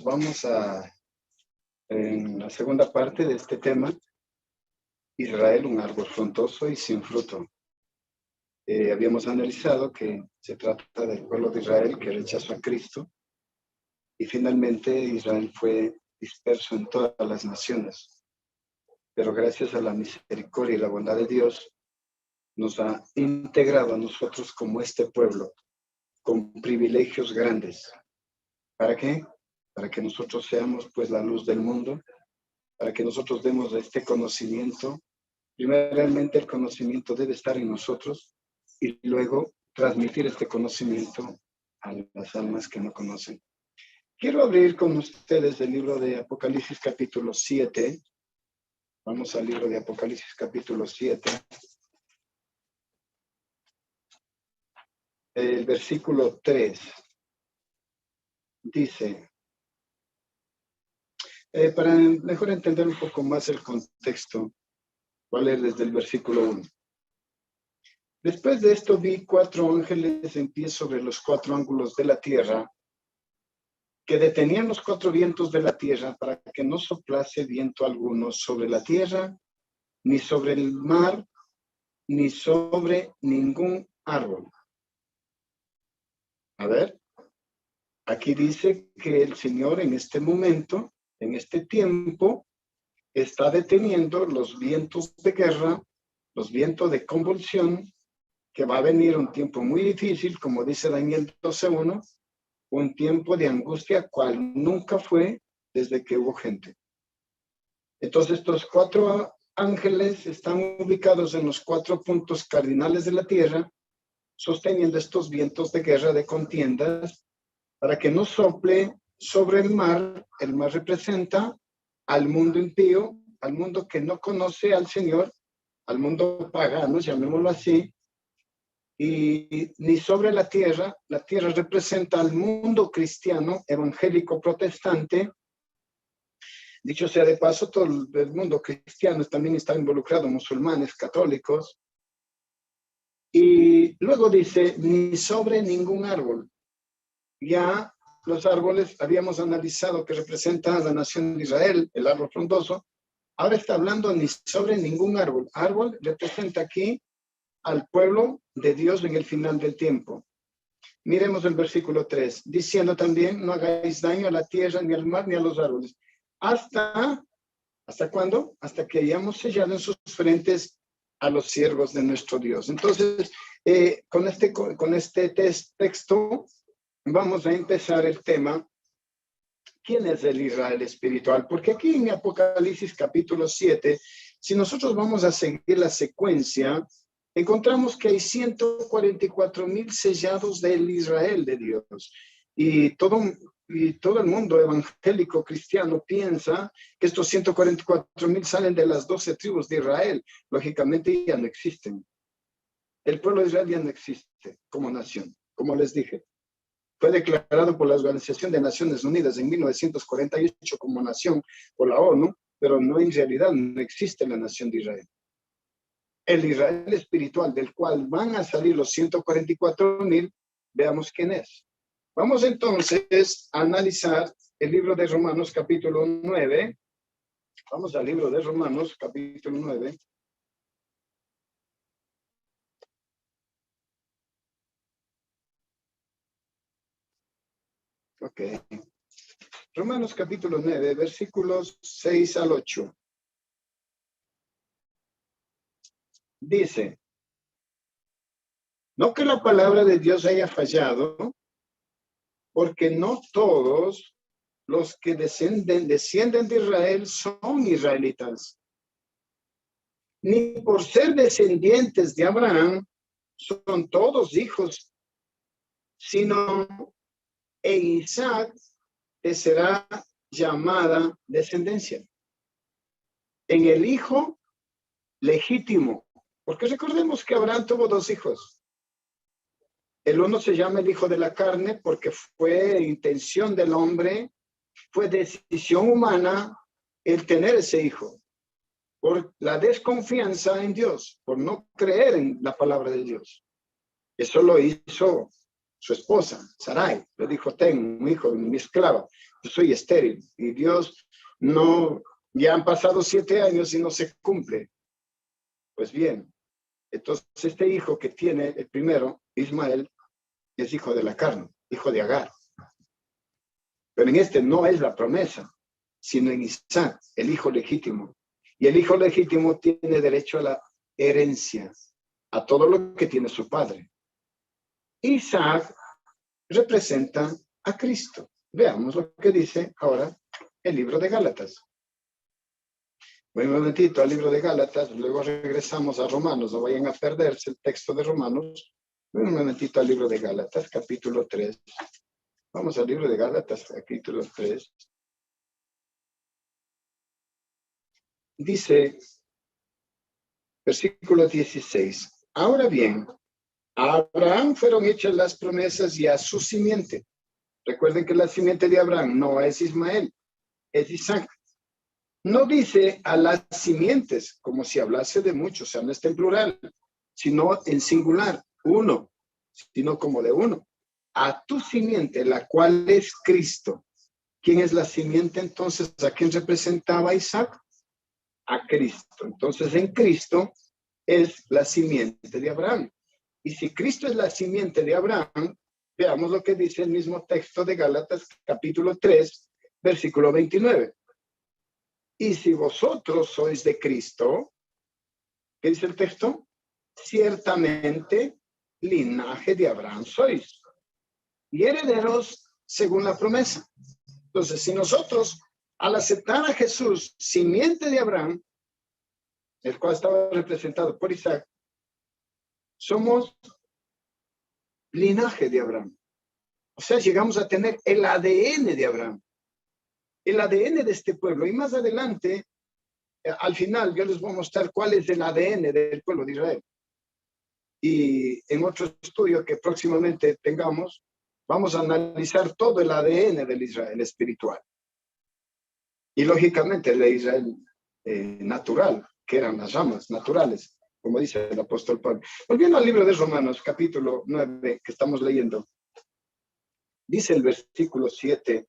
vamos en la segunda parte de este tema, Israel, un árbol frondoso y sin fruto. Habíamos analizado que se trata del pueblo de Israel que rechazó a Cristo y finalmente Israel fue disperso en todas las naciones. Pero gracias a la misericordia y la bondad de Dios, nos ha integrado a nosotros como este pueblo, con privilegios grandes. ¿Para qué? Para que nosotros seamos pues la luz del mundo, para que nosotros demos este conocimiento. Primeramente el conocimiento debe estar en nosotros y luego transmitir este conocimiento a las almas que no conocen. Quiero abrir con ustedes el libro de Apocalipsis capítulo 7. Vamos al libro de Apocalipsis capítulo 7. El versículo 3 dice, para mejor entender un poco más el contexto, voy a leer desde el versículo 1. Después de esto vi 4 ángeles en pie sobre los 4 ángulos de la tierra, que detenían los 4 vientos de la tierra para que no soplase viento alguno sobre la tierra, ni sobre el mar, ni sobre ningún árbol. A ver, aquí dice que el Señor en este momento, en este tiempo, está deteniendo los vientos de guerra, los vientos de convulsión, que va a venir un tiempo muy difícil, como dice Daniel 12:1, un tiempo de angustia cual nunca fue desde que hubo gente. Entonces estos 4 ángeles están ubicados en los 4 puntos cardinales de la tierra, sosteniendo estos vientos de guerra, de contiendas, para que no sople sobre el mar. El mar representa al mundo impío, al mundo que no conoce al Señor, al mundo pagano, llamémoslo así, y ni sobre la tierra representa al mundo cristiano, evangélico, protestante. Dicho sea de paso, todo el mundo cristiano también está involucrado, musulmanes, católicos. Y luego dice, ni sobre ningún árbol. Ya los árboles habíamos analizado que representa a la nación de Israel, el árbol frondoso. Ahora está hablando ni sobre ningún árbol. Árbol representa aquí al pueblo de Dios en el final del tiempo. Miremos el versículo 3, diciendo también, no hagáis daño a la tierra, ni al mar, ni a los árboles. ¿Hasta cuándo? Hasta que hayamos sellado en sus frentes a los siervos de nuestro Dios. Entonces, con este texto vamos a empezar el tema. ¿Quién es el Israel espiritual? Porque aquí en Apocalipsis capítulo 7, si nosotros vamos a seguir la secuencia, encontramos que hay 144,000 sellados del Israel de Dios. Y todo el mundo evangélico cristiano piensa que estos 144,000 salen de las 12 tribus de Israel. Lógicamente ya no existen. El pueblo de Israel ya no existe como nación, como les dije. Fue declarado por la Organización de Naciones Unidas en 1948 como nación por la ONU, pero no, en realidad no existe la nación de Israel. El Israel espiritual del cual van a salir los 144,000, veamos quién es. Vamos entonces a analizar el libro de Romanos capítulo 9. Vamos al libro de Romanos capítulo 9. Ok. Romanos capítulo 9, versículos 6 al 8. Dice, no que la palabra de Dios haya fallado, porque no todos los que descienden de Israel son israelitas. Ni por ser descendientes de Abraham son todos hijos, sino en Isaac te será llamada descendencia. En el hijo legítimo, porque recordemos que Abraham tuvo 2 hijos. El uno se llama el hijo de la carne porque fue intención del hombre, fue decisión humana el tener ese hijo, por la desconfianza en Dios, por no creer en la palabra de Dios. Eso lo hizo su esposa, Sarai, le dijo, ten un hijo, mi esclava, yo soy estéril. Y Dios no, ya han pasado 7 años y no se cumple. Pues bien, entonces este hijo que tiene el primero, Ismael, es hijo de la carne, hijo de Agar. Pero en este no es la promesa, sino en Isaac, el hijo legítimo. Y el hijo legítimo tiene derecho a la herencia, a todo lo que tiene su padre. Isaac representa a Cristo. Veamos lo que dice ahora el libro de Gálatas. Voy un momentito al libro de Gálatas, luego regresamos a Romanos, no vayan a perderse el texto de Romanos. Voy un momentito al libro de Gálatas, capítulo 3. Vamos al libro de Gálatas, capítulo 3. Dice, versículo 16. Ahora bien, a Abraham fueron hechas las promesas y a su simiente. Recuerden que la simiente de Abraham no es Ismael, es Isaac. No dice a las simientes, como si hablase de muchos, o sea, no está en plural, sino en singular, uno, sino como de uno. A tu simiente, la cual es Cristo. ¿Quién es la simiente entonces? ¿A quién representaba Isaac? A Cristo. Entonces en Cristo es la simiente de Abraham. Y si Cristo es la simiente de Abraham, veamos lo que dice el mismo texto de Gálatas, capítulo 3, versículo 29. Y si vosotros sois de Cristo, ¿qué dice el texto? Ciertamente linaje de Abraham sois y herederos según la promesa. Entonces, si nosotros, al aceptar a Jesús, simiente de Abraham, el cual estaba representado por Isaac, somos linaje de Abraham. O sea, llegamos a tener el ADN de Abraham, el ADN de este pueblo. Y más adelante, al final, yo les voy a mostrar cuál es el ADN del pueblo de Israel. Y en otro estudio que próximamente tengamos, vamos a analizar todo el ADN del Israel espiritual. Y lógicamente el de Israel natural, que eran las ramas naturales, como dice el apóstol Pablo. Volviendo al libro de Romanos, capítulo 9, que estamos leyendo, dice el versículo 7,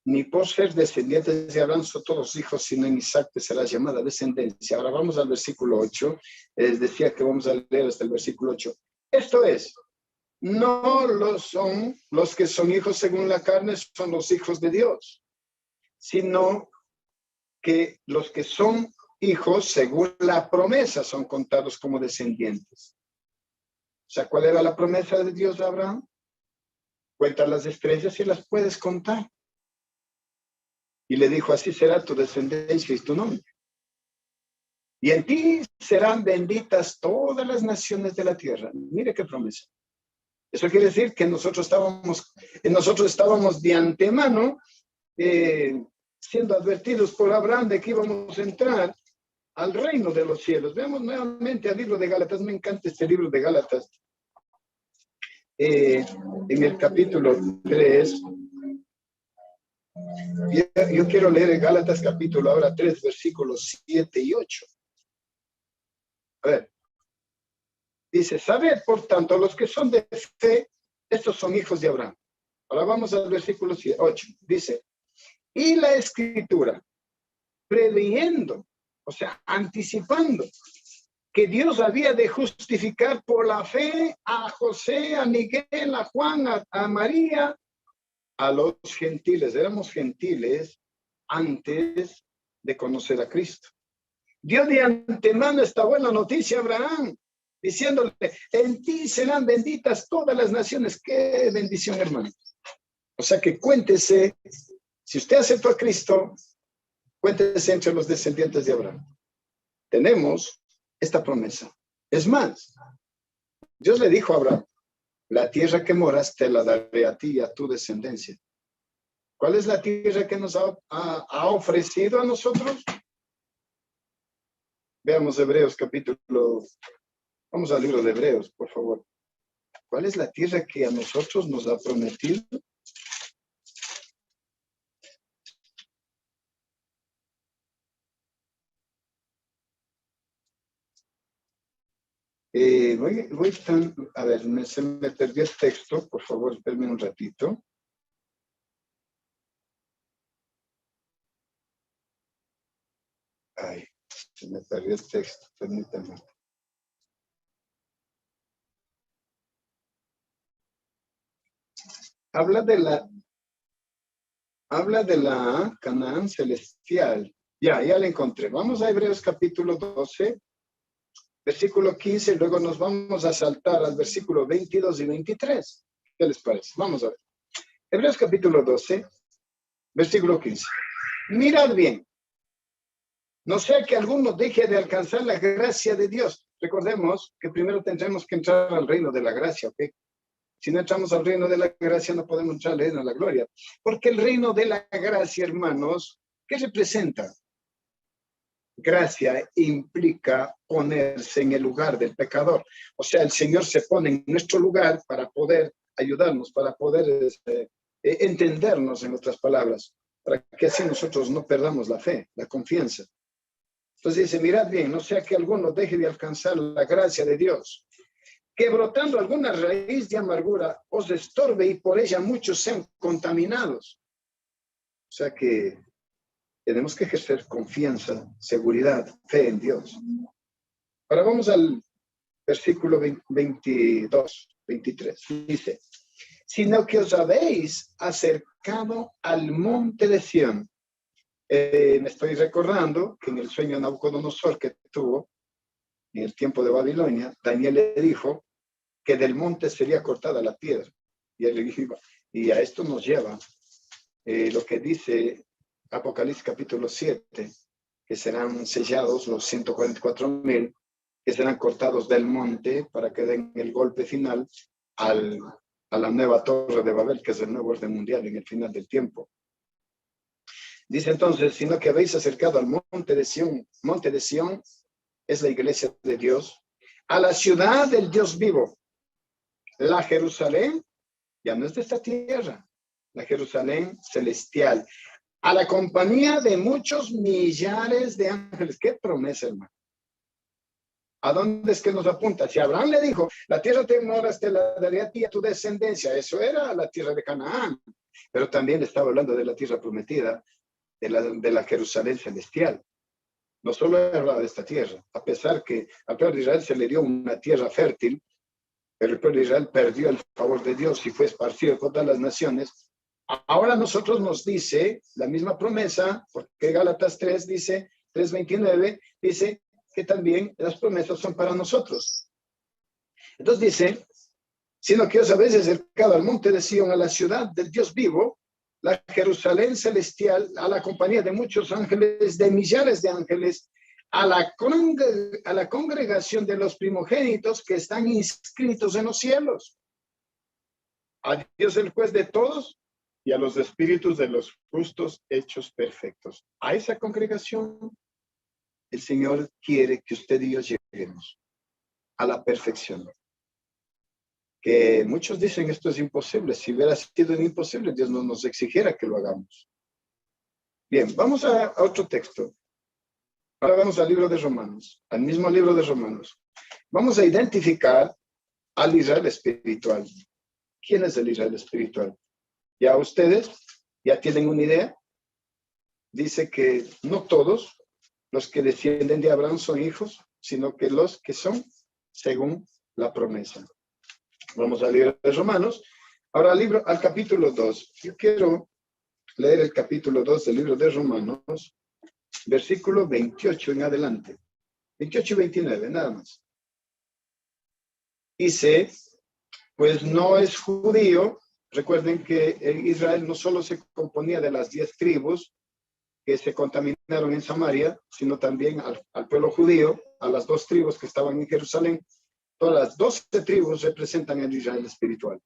ni por ser descendientes de Abraham son todos hijos, sino en Isaac te será llamada descendencia. Ahora vamos al versículo 8, les decía que vamos a leer hasta el versículo 8. Esto es, no lo son los que son hijos según la carne, son los hijos de Dios, sino que los que son hijos según la promesa son contados como descendientes. O sea, ¿cuál era la promesa de Dios a Abraham? Cuenta las estrellas y las puedes contar. Y le dijo, así será tu descendencia y tu nombre. Y en ti serán benditas todas las naciones de la tierra. Mire qué promesa. Eso quiere decir que nosotros estábamos de antemano siendo advertidos por Abraham de que íbamos a entrar al reino de los cielos. Veamos nuevamente al libro de Gálatas. Me encanta este libro de Gálatas. En el capítulo 3, yo quiero leer en Gálatas capítulo ahora 3, versículos 7 y 8. A ver. Dice, sabed, por tanto, los que son de fe, estos son hijos de Abraham. Ahora vamos al versículo 8. Dice, y la escritura, previendo, o sea, anticipando, que Dios había de justificar por la fe a José, a Miguel, a Juan, a María, a los gentiles. Éramos gentiles antes de conocer a Cristo. Dios de antemano esta buena noticia a Abraham, diciéndole, en ti serán benditas todas las naciones. Qué bendición, hermano. O sea que cuéntese, si usted aceptó a Cristo, cuéntese entre los descendientes de Abraham. Tenemos esta promesa. Es más, Dios le dijo a Abraham, la tierra que moras te la daré a ti y a tu descendencia. ¿Cuál es la tierra que nos ha ofrecido a nosotros? Veamos Hebreos capítulo, vamos al libro de Hebreos, por favor. ¿Cuál es la tierra que a nosotros nos ha prometido? A ver, se me perdió el texto, por favor, espérame un ratito. Ay, se me perdió el texto, permítame. Habla de la Canaán celestial. Ya la encontré. Vamos a Hebreos capítulo 12, versículo 15, y luego nos vamos a saltar al versículo 22 y 23. ¿Qué les parece? Vamos a ver. Hebreos capítulo 12, versículo 15. Mirad bien, no sea que alguno deje de alcanzar la gracia de Dios. Recordemos que primero tendremos que entrar al reino de la gracia, ¿ok? Si no entramos al reino de la gracia, no podemos entrar al reino de la gloria. Porque el reino de la gracia, hermanos, ¿qué representa? Gracia implica ponerse en el lugar del pecador. O sea, el Señor se pone en nuestro lugar para poder ayudarnos, para poder entendernos en otras palabras, para que así nosotros no perdamos la fe, la confianza. Entonces dice, mirad bien, no sea que alguno deje de alcanzar la gracia de Dios, que brotando alguna raíz de amargura os estorbe y por ella muchos sean contaminados. O sea que tenemos que ejercer confianza, seguridad, fe en Dios. Ahora vamos al versículo 22, 23. Dice, sino que os habéis acercado al monte de Sión. Me estoy recordando que en el sueño de Nabucodonosor que tuvo en el tiempo de Babilonia, Daniel le dijo que del monte sería cortada la piedra. Y él le dijo, y a esto nos lleva lo que dice Apocalipsis capítulo 7, que serán sellados los 144,000, que serán cortados del monte para que den el golpe final a la nueva torre de Babel, que es el nuevo orden mundial en el final del tiempo. Dice entonces, sino que habéis acercado al monte de Sión es la iglesia de Dios, a la ciudad del Dios vivo, la Jerusalén, ya no es de esta tierra, la Jerusalén celestial, a la compañía de muchos millares de ángeles. ¡Qué promesa, hermano! ¿A dónde es que nos apunta? Si Abraham le dijo, la tierra te moras, te la daré a ti y a tu descendencia, eso era la tierra de Canaán, pero también estaba hablando de la tierra prometida, de la Jerusalén celestial. No solo hablaba de esta tierra, a pesar que al pueblo de Israel se le dio una tierra fértil, pero el pueblo de Israel perdió el favor de Dios y fue esparcido por todas las naciones. Ahora nosotros nos dice la misma promesa, porque Gálatas 3 dice, 3:29, dice que también las promesas son para nosotros. Entonces dice, sino que os habéis acercado al monte de Sión, a la ciudad del Dios vivo, la Jerusalén celestial, a la compañía de muchos ángeles, de millares de ángeles, a la congregación de los primogénitos que están inscritos en los cielos, a Dios el juez de todos y a los espíritus de los justos hechos perfectos. A esa congregación el Señor quiere que usted y yo lleguemos a la perfección. Que muchos dicen esto es imposible. Si hubiera sido imposible, Dios no nos exigiera que lo hagamos. Bien, vamos a otro texto. Ahora vamos al libro de Romanos, al mismo libro de Romanos. Vamos a identificar al Israel espiritual. ¿Quién es el Israel espiritual? Ya ustedes ya tienen una idea. Dice que no todos los que descienden de Abraham son hijos, sino que los que son según la promesa. Vamos al libro de Romanos. Ahora al capítulo 2. Yo quiero leer el capítulo 2 del libro de Romanos, versículo 28 en adelante. 28 y 29, nada más. Dice, pues no es judío. Recuerden que Israel no solo se componía de las 10 tribus que se contaminaron en Samaria, sino también al pueblo judío, a las 2 tribus que estaban en Jerusalén. Todas las 12 tribus representan el Israel espiritual.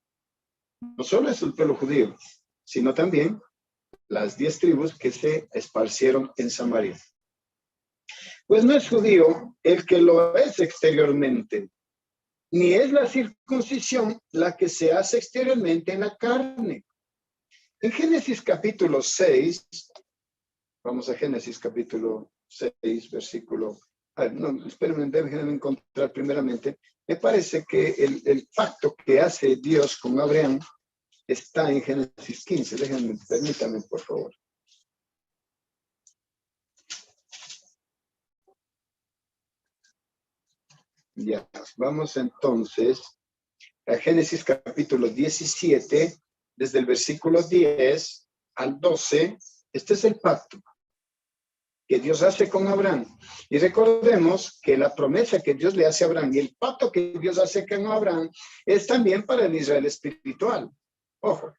No solo es el pueblo judío, sino también las 10 tribus que se esparcieron en Samaria. Pues no es judío el que lo es exteriormente, ni es la circuncisión la que se hace exteriormente en la carne. En Génesis capítulo 6, vamos a Génesis capítulo 6, versículo... no, espérenme, déjenme encontrar primeramente. Me parece que el pacto que hace Dios con Abraham está en Génesis 15. Déjenme, permítanme, por favor. Ya, vamos entonces a Génesis capítulo 17, desde el versículo 10 al 12. Este es el pacto que Dios hace con Abraham. Y recordemos que la promesa que Dios le hace a Abraham y el pacto que Dios hace con Abraham es también para el Israel espiritual. Ojo,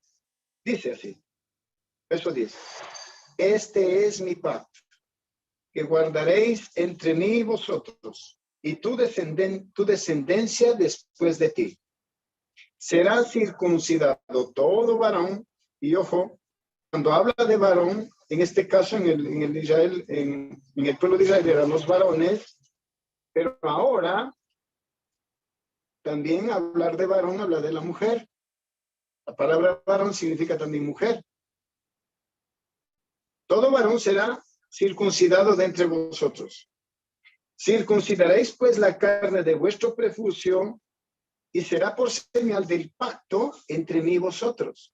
dice así, verso 10. Este es mi pacto, que guardaréis entre mí y vosotros, y tu descendencia después de ti. Será circuncidado todo varón, y ojo, cuando habla de varón, en este caso en el Israel, en el pueblo de Israel eran los varones, pero ahora también hablar de varón habla de la mujer. La palabra varón significa también mujer. Todo varón será circuncidado de entre vosotros. Circuncidaréis pues la carne de vuestro prepucio y será por señal del pacto entre mí y vosotros.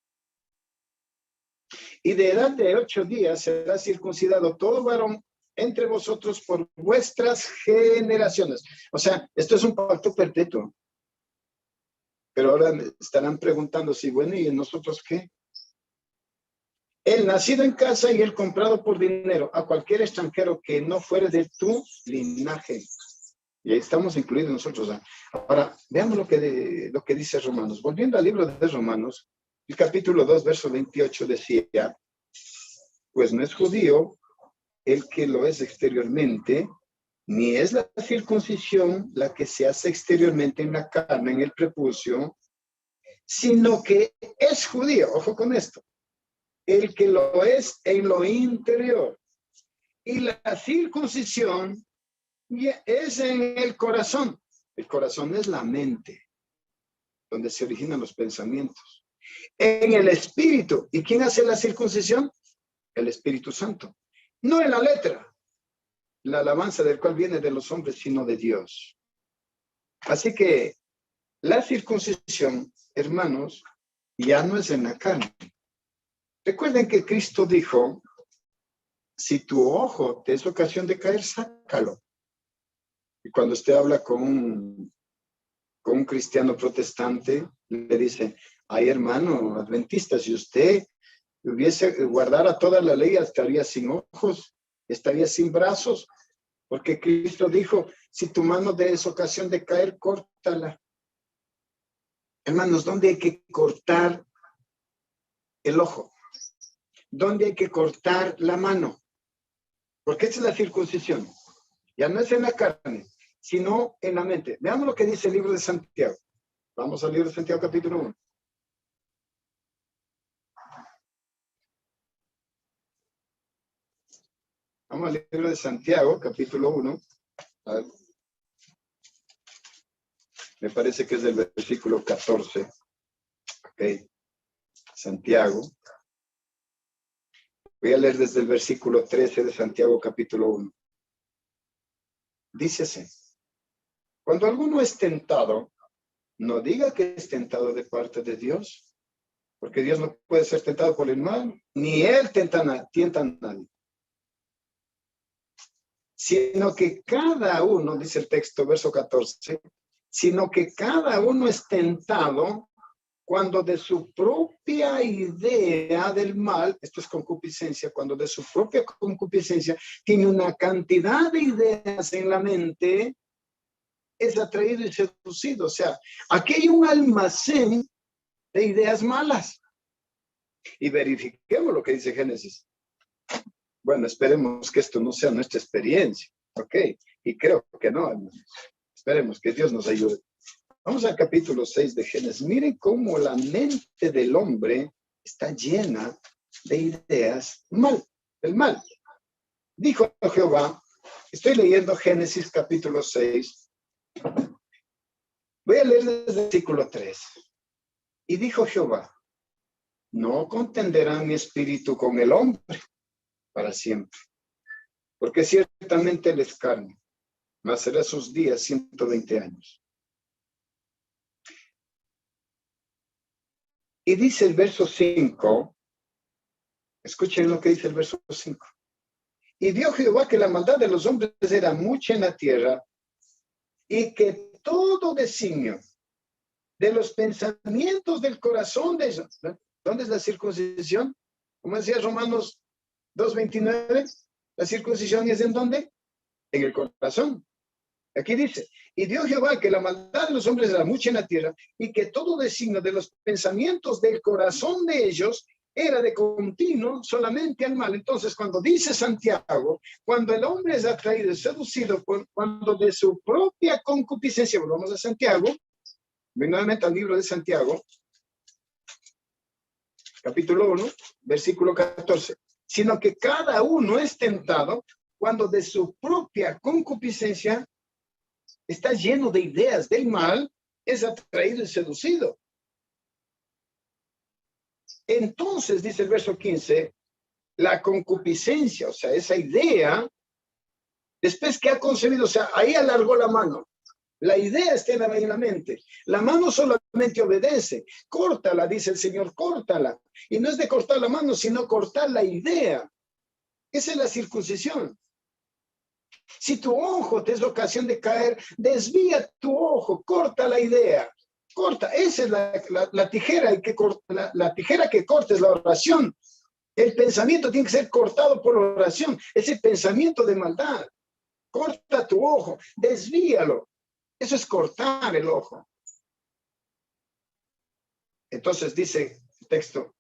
Y de edad de 8 días será circuncidado todo varón entre vosotros por vuestras generaciones. O sea, esto es un pacto perpetuo. Pero ahora estarán preguntando si, bueno, ¿y nosotros qué? El nacido en casa y el comprado por dinero a cualquier extranjero que no fuere de tu linaje. Y ahí estamos incluidos nosotros. Ahora, veamos lo que dice Romanos. Volviendo al libro de Romanos, el capítulo 2, verso 28 decía, pues no es judío el que lo es exteriormente, ni es la circuncisión la que se hace exteriormente en la carne, en el prepucio, sino que es judío, ojo con esto, el que lo es en lo interior. Y la circuncisión es en el corazón. El corazón es la mente, donde se originan los pensamientos. En el espíritu. ¿Y quién hace la circuncisión? El Espíritu Santo. No en la letra, la alabanza del cual viene de los hombres, sino de Dios. Así que la circuncisión, hermanos, ya no es en la carne. Recuerden que Cristo dijo, si tu ojo te es ocasión de caer, sácalo. Y cuando usted habla con un cristiano protestante, le dice, ay hermano adventista, si usted guardara toda la ley, estaría sin ojos, estaría sin brazos, porque Cristo dijo, si tu mano te es ocasión de caer, córtala. Hermanos, ¿dónde hay que cortar el ojo? ¿Dónde hay que cortar la mano? Porque esa es la circuncisión. Ya no es en la carne, sino en la mente. Veamos lo que dice el libro de Santiago. Vamos al libro de Santiago, capítulo 1. Vamos al libro de Santiago, capítulo 1. Me parece que es del versículo 14. Ok. Santiago. Voy a leer desde el versículo 13 de Santiago, capítulo 1. Dice así. Cuando alguno es tentado, no diga que es tentado de parte de Dios, porque Dios no puede ser tentado por el mal, ni Él tienta a nadie. Sino que cada uno, dice el texto, verso 14, sino que cada uno es tentado cuando de su propia idea del mal, esto es concupiscencia, cuando de su propia concupiscencia tiene una cantidad de ideas en la mente, es atraído y seducido. O sea, aquí hay un almacén de ideas malas. Y verifiquemos lo que dice Génesis. Bueno, esperemos que esto no sea nuestra experiencia, ¿ok? Y creo que no, hermanos. Esperemos que Dios nos ayude. Vamos al capítulo 6 de Génesis. Miren cómo la mente del hombre está llena de ideas del mal. Dijo Jehová, estoy leyendo Génesis capítulo 6. Voy a leer desde el versículo 3. Y dijo Jehová, no contenderá mi espíritu con el hombre para siempre, porque ciertamente él es carne, mas será sus días 120 años. Y dice el verso 5, escuchen lo que dice el verso 5. Y vio Jehová que la maldad de los hombres era mucha en la tierra, y que todo designio de los pensamientos del corazón de ellos. ¿Dónde es la circuncisión? Como decía Romanos 2:29, la circuncisión es ¿en dónde? En el corazón. Aquí dice, y vio Jehová que la maldad de los hombres era mucha en la tierra, y que todo designio de los pensamientos del corazón de ellos era de continuo solamente al mal. Entonces, cuando dice Santiago, cuando el hombre es atraído y seducido, cuando de su propia concupiscencia, volvamos a Santiago, nuevamente al libro de Santiago, capítulo 1, versículo 14, sino que cada uno es tentado cuando de su propia concupiscencia está lleno de ideas del mal, es atraído y seducido. Entonces, dice el verso 15, la concupiscencia, o sea, esa idea, después que ha concebido, o sea, ahí alargó la mano. La idea está en la mente. La mano solamente obedece. Córtala, dice el Señor, córtala. Y no es de cortar la mano, sino cortar la idea. Esa es la circuncisión. Si tu ojo te es ocasión de caer, desvía tu ojo, corta la idea. Corta, esa es la tijera que corta, la tijera que corta es la oración. El pensamiento tiene que ser cortado por oración. Ese pensamiento de maldad. Corta tu ojo, desvíalo. Eso es cortar el ojo. Entonces dice el texto,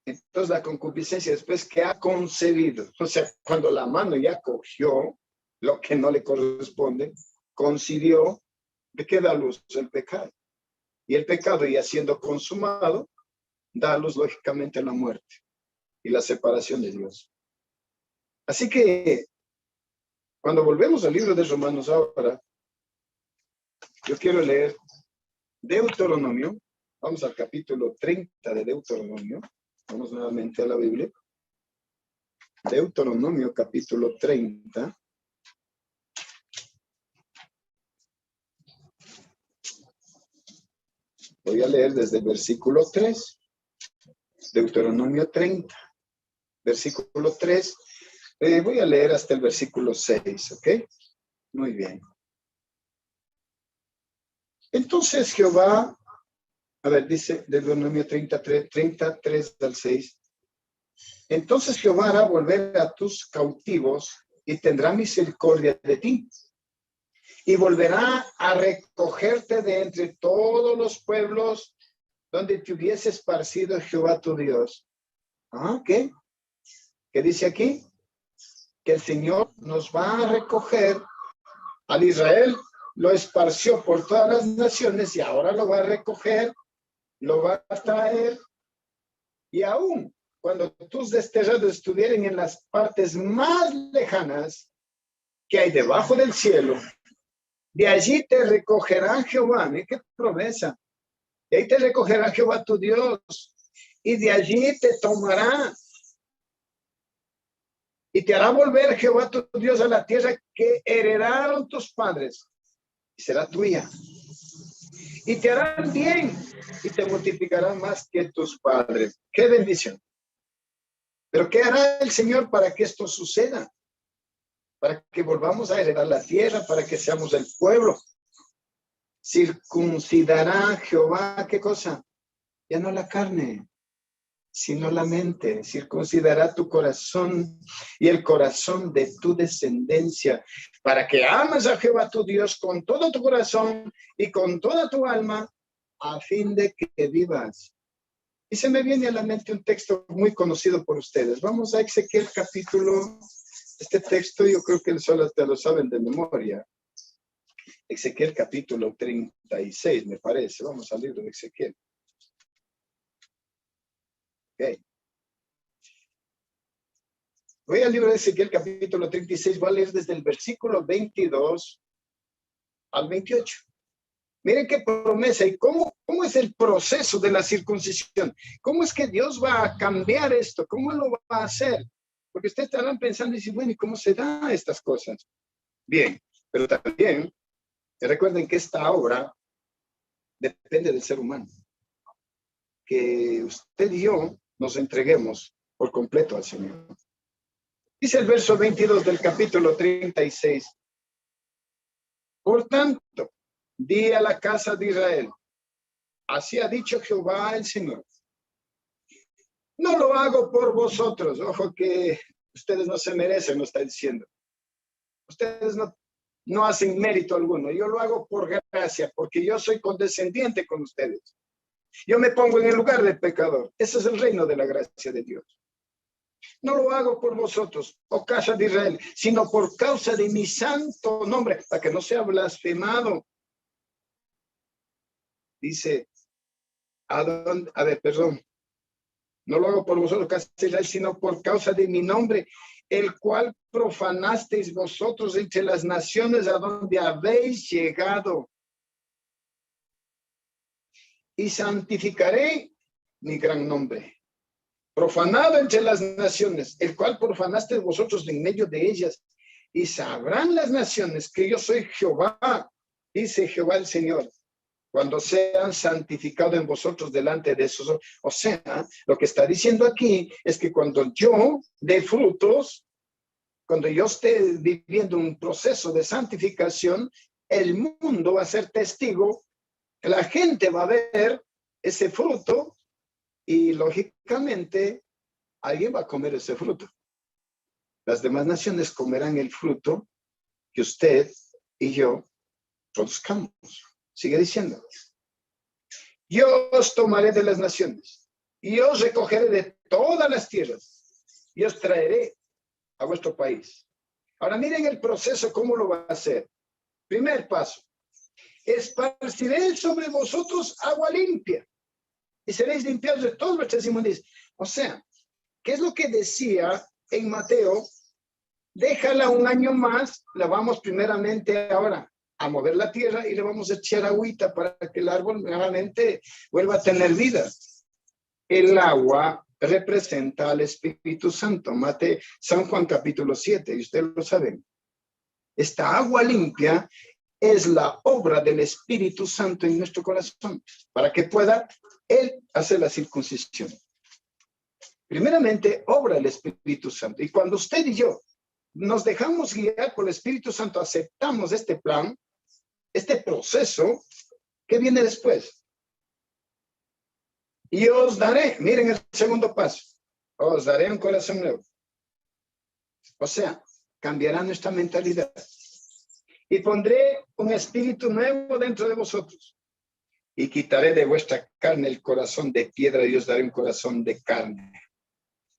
entonces la concupiscencia después que ha concebido, o sea, cuando la mano ya cogió lo que no le corresponde, concibió, ¿de qué da luz? El pecado. Y el pecado ya siendo consumado, da luz lógicamente a la muerte y la separación de Dios. Así que cuando volvemos al libro de Romanos ahora, yo quiero leer Deuteronomio. Vamos al capítulo 30 de Deuteronomio. Vamos nuevamente a la Biblia. Deuteronomio capítulo 30. Voy a leer desde el versículo 3. Deuteronomio 30, versículo 3. Voy a leer hasta el versículo 6, ¿ok? Muy bien. Entonces Jehová, a ver, dice Deuteronomio 33 al 6. Entonces Jehová hará volver a tus cautivos y tendrá misericordia de ti. Y volverá a recogerte de entre todos los pueblos donde te hubiese esparcido Jehová tu Dios. ¿Qué? ¿Qué dice aquí? Que el Señor nos va a recoger. Al Israel lo esparció por todas las naciones y ahora lo va a recoger, lo va a traer. Y aún cuando tus desterrados estuvieran en las partes más lejanas que hay debajo del cielo, de allí te recogerá Jehová. Mira qué promesa. De ahí te recogerá Jehová tu Dios. Y de allí te tomará. Y te hará volver Jehová tu Dios a la tierra que heredaron tus padres. Y será tuya. Y te harán bien. Y te multiplicarán más que tus padres. ¡Qué bendición! Pero ¿qué hará el Señor para que esto suceda? Para que volvamos a heredar la tierra, para que seamos el pueblo. Circuncidará Jehová, ¿qué cosa? Ya no la carne, sino la mente. Circuncidará tu corazón y el corazón de tu descendencia, para que ames a Jehová tu Dios con todo tu corazón y con toda tu alma, a fin de que vivas. Y se me viene a la mente un texto muy conocido por ustedes. Vamos a Ezequiel capítulo, este texto yo creo que solo te lo saben de memoria. Ezequiel capítulo 36, me parece. Vamos al libro de Ezequiel. Okay. Voy al libro de Ezequiel capítulo 36, voy a leer desde el versículo 22 al 28. Miren qué promesa y cómo es el proceso de la circuncisión. ¿Cómo es que Dios va a cambiar esto? ¿Cómo lo va a hacer? Porque ustedes estarán pensando y dicen, bueno, ¿y cómo se dan estas cosas? Bien, pero también recuerden que esta obra depende del ser humano. que usted y yo nos entreguemos por completo al Señor. Dice el verso 22 del capítulo 36. Por tanto, di a la casa de Israel, así ha dicho Jehová el Señor. No lo hago por vosotros. Ojo que ustedes no se merecen, lo está diciendo. Ustedes no hacen mérito alguno. Yo lo hago por gracia, porque yo soy condescendiente con ustedes. Yo me pongo en el lugar del pecador. Ese es el reino de la gracia de Dios. No lo hago por vosotros, oh casa de Israel, sino por causa de mi santo nombre, para que no sea blasfemado. Dice, perdón. No lo hago por vosotros, casa de Israel, sino por causa de mi nombre, el cual profanasteis vosotros entre las naciones a donde habéis llegado. Y santificaré mi gran nombre, profanado entre las naciones, el cual profanasteis vosotros en medio de ellas. Y sabrán las naciones que yo soy Jehová, dice Jehová el Señor, cuando sean santificados en vosotros delante de esos. O sea, lo que está diciendo aquí es que cuando yo dé frutos, cuando yo esté viviendo un proceso de santificación, el mundo va a ser testigo, la gente va a ver ese fruto y lógicamente alguien va a comer ese fruto. Las demás naciones comerán el fruto que usted y yo produzcamos. Sigue diciendo, yo os tomaré de las naciones y os recogeré de todas las tierras y os traeré a vuestro país. Ahora miren el proceso, cómo lo va a hacer. Primer paso, esparciré sobre vosotros agua limpia y seréis limpiados de todas vuestras inmundicias. O sea, ¿qué es lo que decía en Mateo? Déjala un año más, la vamos primeramente ahora a mover la tierra y le vamos a echar agüita para que el árbol nuevamente vuelva a tener vida. El agua representa al Espíritu Santo. San Juan capítulo 7, y ustedes lo saben. Esta agua limpia es la obra del Espíritu Santo en nuestro corazón, para que pueda Él hacer la circuncisión. Primeramente, obra el Espíritu Santo. Y cuando usted y yo nos dejamos guiar por el Espíritu Santo, aceptamos este plan, este proceso, ¿qué viene después? Y os daré, miren el segundo paso, os daré un corazón nuevo. O sea, cambiará nuestra mentalidad. Y pondré un espíritu nuevo dentro de vosotros. Y quitaré de vuestra carne el corazón de piedra y os daré un corazón de carne.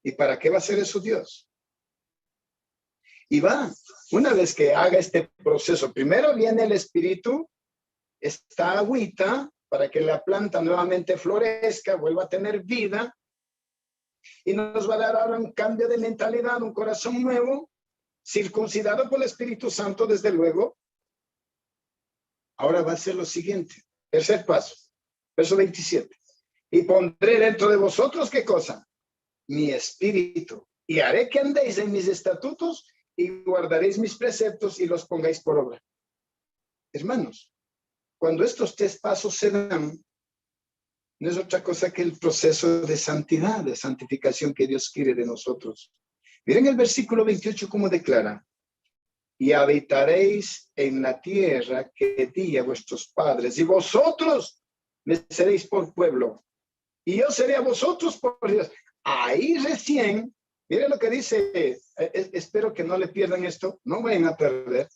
¿Y para qué va a ser eso Dios? Y una vez que haga este proceso, primero viene el espíritu, esta agüita, para que la planta nuevamente florezca, vuelva a tener vida, y nos va a dar ahora un cambio de mentalidad, un corazón nuevo, circuncidado por el Espíritu Santo, desde luego. Ahora va a ser lo siguiente, tercer paso, verso 27. Y pondré dentro de vosotros, ¿qué cosa? Mi espíritu, y haré que andéis en mis estatutos y guardaréis mis preceptos y los pongáis por obra. Hermanos, cuando estos tres pasos se dan, no es otra cosa que el proceso de santidad, de santificación que Dios quiere de nosotros. Miren el versículo 28 cómo declara: y habitaréis en la tierra que di a vuestros padres, y vosotros me seréis por pueblo, y yo seré a vosotros por Dios. Ahí recién, miren lo que dice, espero que no le pierdan esto, no vayan a perder.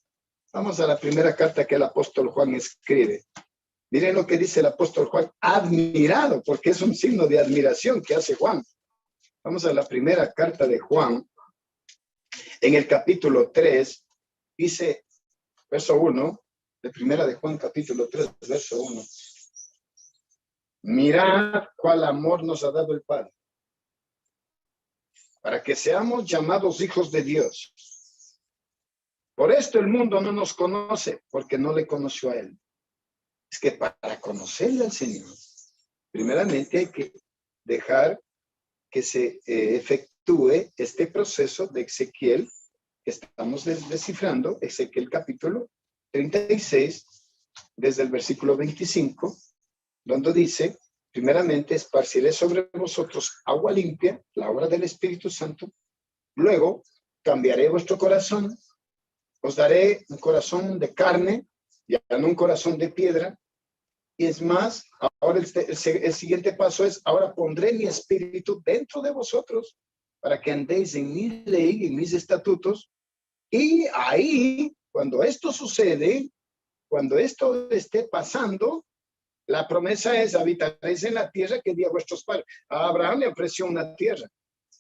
Vamos a la primera carta que el apóstol Juan escribe. Miren lo que dice el apóstol Juan, admirado, porque es un signo de admiración que hace Juan. Vamos a la primera carta de Juan, en el capítulo 3, dice, verso 1, de primera de Juan, capítulo 3, verso 1. Mirad cuál amor nos ha dado el Padre, para que seamos llamados hijos de Dios. Por esto el mundo no nos conoce, porque no le conoció a Él. Es que para conocerle al Señor, primeramente hay que dejar que se efectúe este proceso de Ezequiel, que estamos descifrando, Ezequiel capítulo 36, desde el versículo 25, donde dice, primeramente esparciré sobre vosotros agua limpia, la obra del Espíritu Santo. Luego cambiaré vuestro corazón, os daré un corazón de carne, ya no un corazón de piedra. Y es más, ahora el siguiente paso es, ahora pondré mi espíritu dentro de vosotros para que andéis en mi ley, en mis estatutos. Y ahí, cuando esto sucede, cuando esto esté pasando, la promesa es, habitaréis en la tierra que di a vuestros padres. A Abraham le ofreció una tierra,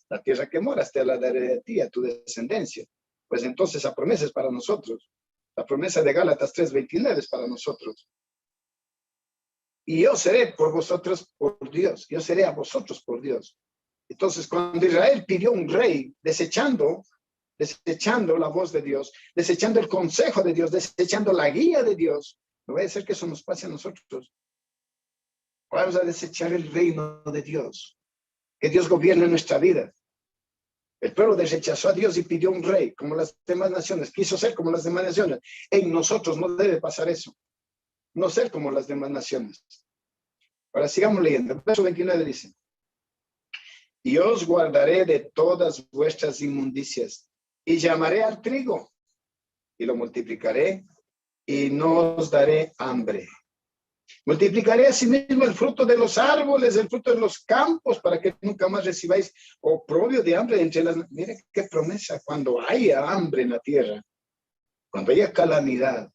la tierra que moras, te la daré a ti, a tu descendencia. Pues entonces la promesa es para nosotros. La promesa de Gálatas 3:29 es para nosotros. Y yo seré por vosotros por Dios, yo seré a vosotros por Dios. Entonces, cuando Israel pidió un rey, desechando la voz de Dios, desechando el consejo de Dios, desechando la guía de Dios, no va a ser que eso nos pase a nosotros. Vamos a desechar el reino de Dios, que Dios gobierne nuestra vida. El pueblo rechazó a Dios y pidió un rey, como las demás naciones, quiso ser como las demás naciones. En nosotros no debe pasar eso, no ser como las demás naciones. Ahora sigamos leyendo. El verso 29 dice, y os guardaré de todas vuestras inmundicias, y llamaré al trigo, y lo multiplicaré, y no os daré hambre. Multiplicaré asimismo el fruto de los árboles, el fruto de los campos, para que nunca más recibáis oprobio de hambre entre las... Mire qué promesa, cuando haya hambre en la tierra, cuando haya calamidad,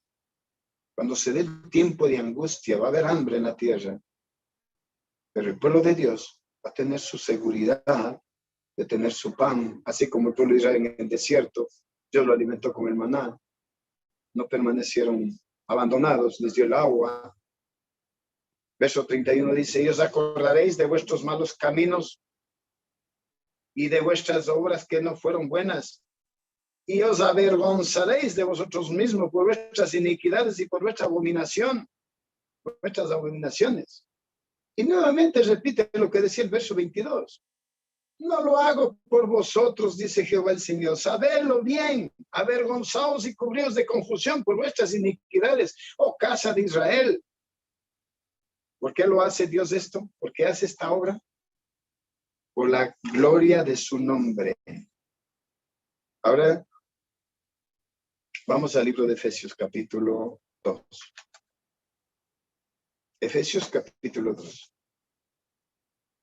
cuando se dé el tiempo de angustia, va a haber hambre en la tierra. Pero el pueblo de Dios va a tener su seguridad de tener su pan, así como el pueblo de Israel en el desierto. Dios lo alimentó con el maná. No permanecieron abandonados, les dio el agua. Verso 31 dice, y os acordaréis de vuestros malos caminos y de vuestras obras que no fueron buenas, y os avergonzaréis de vosotros mismos por vuestras iniquidades y por vuestra abominación, por vuestras abominaciones. Y nuevamente repite lo que decía el verso 22. No lo hago por vosotros, dice Jehová el Señor. Sabedlo bien, avergonzaos y cubríos de confusión por vuestras iniquidades, oh casa de Israel. ¿Por qué lo hace Dios esto? ¿Por qué hace esta obra? Por la gloria de su nombre. Ahora vamos al libro de Efesios, capítulo 2. Efesios, capítulo 2.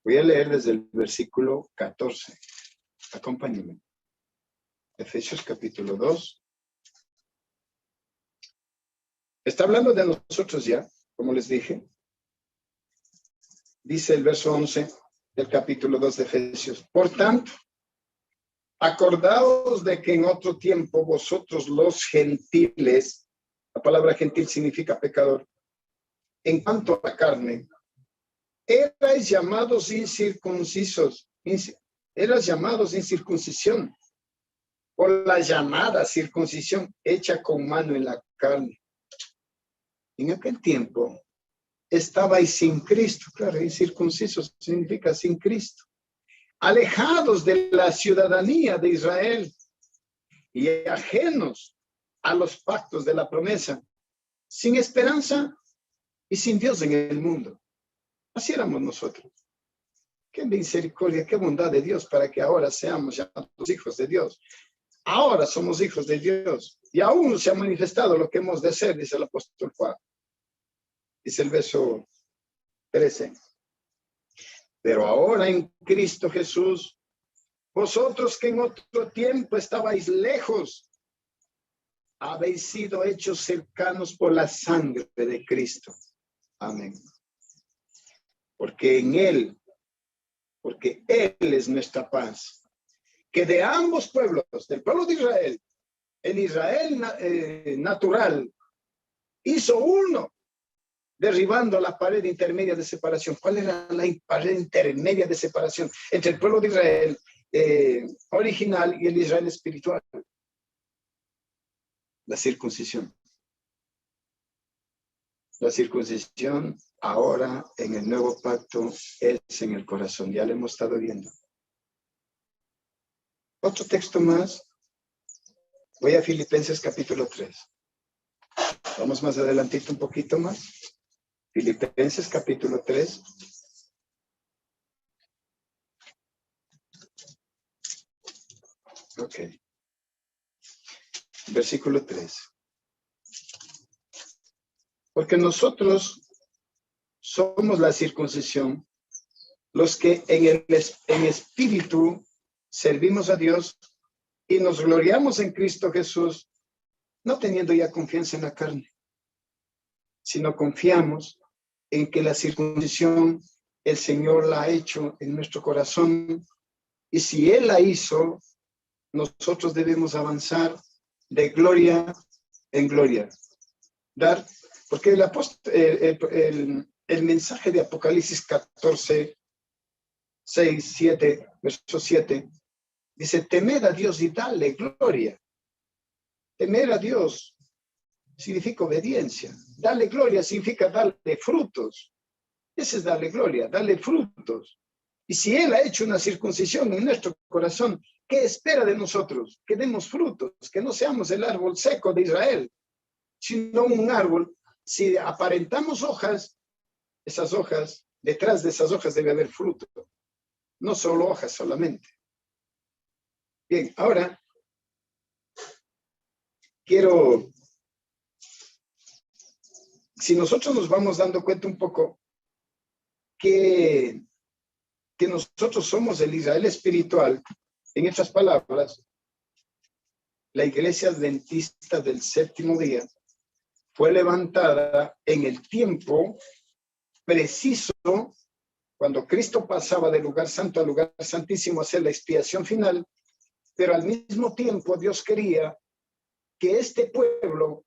Voy a leer desde el versículo 14. Acompáñenme. Efesios, capítulo 2. Está hablando de nosotros ya, como les dije. Dice el verso 11 del capítulo 2 de Efesios. Por tanto, acordaos de que en otro tiempo vosotros los gentiles, la palabra gentil significa pecador, en cuanto a la carne, erais llamados incircuncisos, eras llamados incircuncisión, por la llamada circuncisión hecha con mano en la carne. En aquel tiempo estabais sin Cristo, claro, incircuncisos significa sin Cristo, alejados de la ciudadanía de Israel y ajenos a los pactos de la promesa, sin esperanza y sin Dios en el mundo. Así éramos nosotros. Qué misericordia, qué bondad de Dios para que ahora seamos llamados hijos de Dios. Ahora somos hijos de Dios y aún se ha manifestado lo que hemos de ser, dice el apóstol Juan. Dice el verso 13. Pero ahora en Cristo Jesús, vosotros que en otro tiempo estabais lejos, habéis sido hechos cercanos por la sangre de Cristo. Amén. Porque Él es nuestra paz. Que de ambos pueblos, del pueblo de Israel, el Israel natural, hizo uno, derribando la pared intermedia de separación. ¿Cuál era la pared intermedia de separación entre el pueblo de Israel original y el Israel espiritual? La circuncisión. La circuncisión ahora en el nuevo pacto es en el corazón. Ya lo hemos estado viendo. Otro texto más. Voy a Filipenses capítulo 3. Vamos más adelantito un poquito más. Filipenses capítulo 3. Ok. Versículo 3. Porque nosotros somos la circuncisión, los que en espíritu servimos a Dios y nos gloriamos en Cristo Jesús, no teniendo ya confianza en la carne, sino confiamos en que la circuncisión el Señor la ha hecho en nuestro corazón, y si Él la hizo, nosotros debemos avanzar de gloria en gloria. Porque el mensaje de Apocalipsis 14, 6, 7, verso 7, dice, temed a Dios y dale gloria. Temer a Dios significa obediencia. Darle gloria significa darle frutos. Ese es darle gloria, darle frutos. Y si Él ha hecho una circuncisión en nuestro corazón, ¿qué espera de nosotros? Que demos frutos, que no seamos el árbol seco de Israel, sino un árbol. Si aparentamos hojas, esas hojas, detrás de esas hojas debe haber fruto, no solo hojas solamente. Bien, ahora quiero, si nosotros nos vamos dando cuenta un poco que nosotros somos el Israel espiritual, en estas palabras, la iglesia adventista del séptimo día fue levantada en el tiempo preciso cuando Cristo pasaba del lugar santo al lugar santísimo a hacer la expiación final, pero al mismo tiempo Dios quería que este pueblo,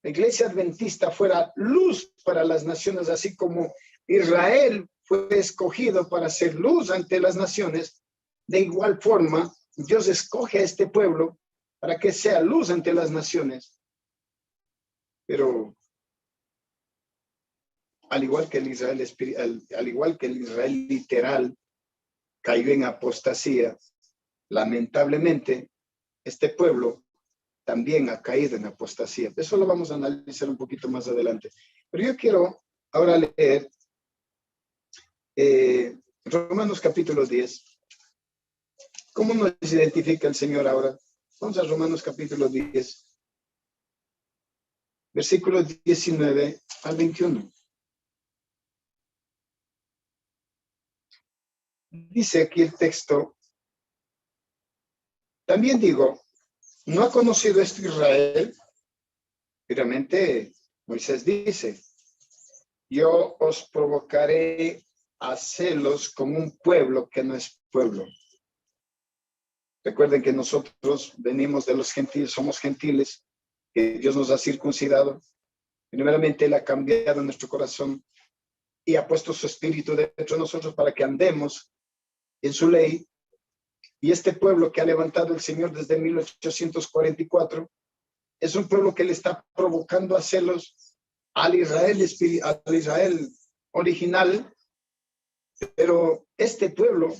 la iglesia adventista, fuera luz para las naciones, así como Israel fue escogido para ser luz ante las naciones. De igual forma, Dios escoge a este pueblo para que sea luz ante las naciones. Pero al igual que el Israel literal cayó en apostasía, lamentablemente este pueblo también ha caído en apostasía. Eso lo vamos a analizar un poquito más adelante. Pero yo quiero ahora leer Romanos capítulo 10. ¿Cómo nos identifica el Señor ahora? Vamos a Romanos capítulo 10, versículos 19 al 21. Dice aquí el texto, también digo, ¿no ha conocido esto Israel? Realmente Moisés dice, yo os provocaré a celos como un pueblo que no es pueblo. Recuerden que nosotros venimos de los gentiles, somos gentiles, que Dios nos ha circuncidado. Primeramente, Él ha cambiado nuestro corazón y ha puesto su espíritu dentro de nosotros para que andemos en su ley. Y este pueblo que ha levantado el Señor desde 1844 es un pueblo que le está provocando a celos al Israel original, pero este pueblo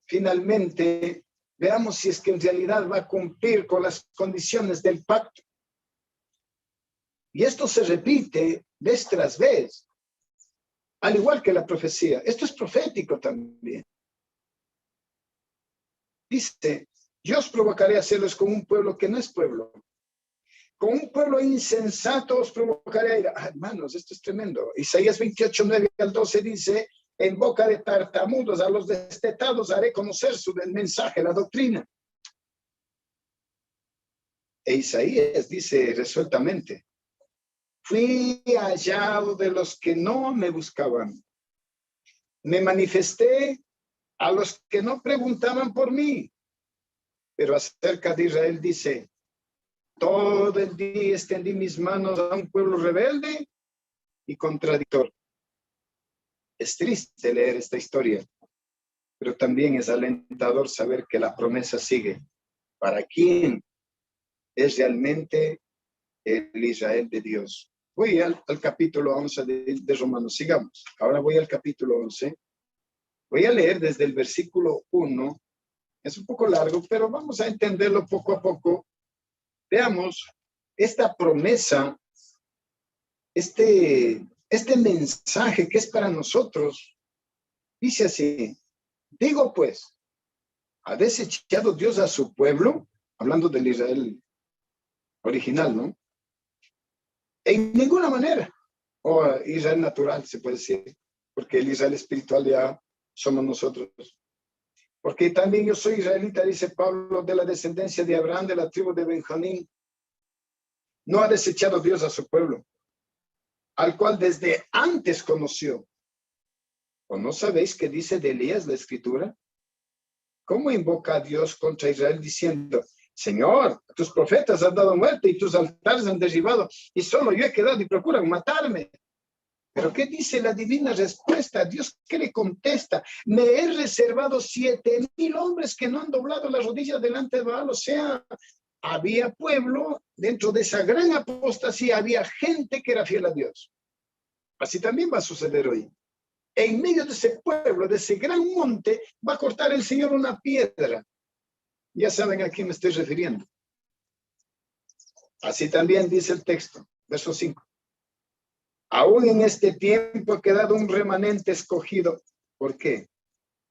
finalmente, veamos si es que en realidad va a cumplir con las condiciones del pacto. Y esto se repite vez tras vez, al igual que la profecía. Esto es profético también. Dice, yo os provocaré a celos con un pueblo que no es pueblo. Con un pueblo insensato os provocaré a ira. Hermanos, esto es tremendo. Isaías 28, 9 al 12 dice, en boca de tartamudos a los destetados haré conocer el mensaje, la doctrina. E Isaías dice resueltamente, fui hallado de los que no me buscaban. Me manifesté a los que no preguntaban por mí. Pero acerca de Israel dice, todo el día extendí mis manos a un pueblo rebelde y contradictor. Es triste leer esta historia, pero también es alentador saber que la promesa sigue. ¿Para quién es realmente el Israel de Dios? Voy al capítulo 11 de Romanos. Sigamos. Ahora voy al capítulo 11. Voy a leer desde el versículo 1. Es un poco largo, pero vamos a entenderlo poco a poco. Veamos esta promesa, este mensaje que es para nosotros. Dice así, digo pues, ¿Ha desechado Dios a su pueblo? Hablando del Israel original, ¿no? En ninguna manera. O Israel natural, se puede decir. Porque el Israel espiritual ya somos nosotros. Porque también yo soy israelita, dice Pablo, de la descendencia de Abraham, de la tribu de Benjamín. No ha desechado Dios a su pueblo, al cual desde antes conoció. ¿O no sabéis qué dice de Elías la Escritura? ¿Cómo invoca a Dios contra Israel diciendo, Señor, tus profetas han dado muerte y tus altares han derribado y solo yo he quedado y procuran matarme? Pero ¿qué dice la divina respuesta? Dios que le contesta, me he reservado 7,000 hombres que no han doblado la rodilla delante de Baal. O sea, había pueblo dentro de esa gran apostasía, había gente que era fiel a Dios. Así también va a suceder hoy. En medio de ese pueblo, de ese gran monte, va a cortar el Señor una piedra. Ya saben a quién me estoy refiriendo. Así también dice el texto, verso 5. Aún en este tiempo ha quedado un remanente escogido. ¿Por qué?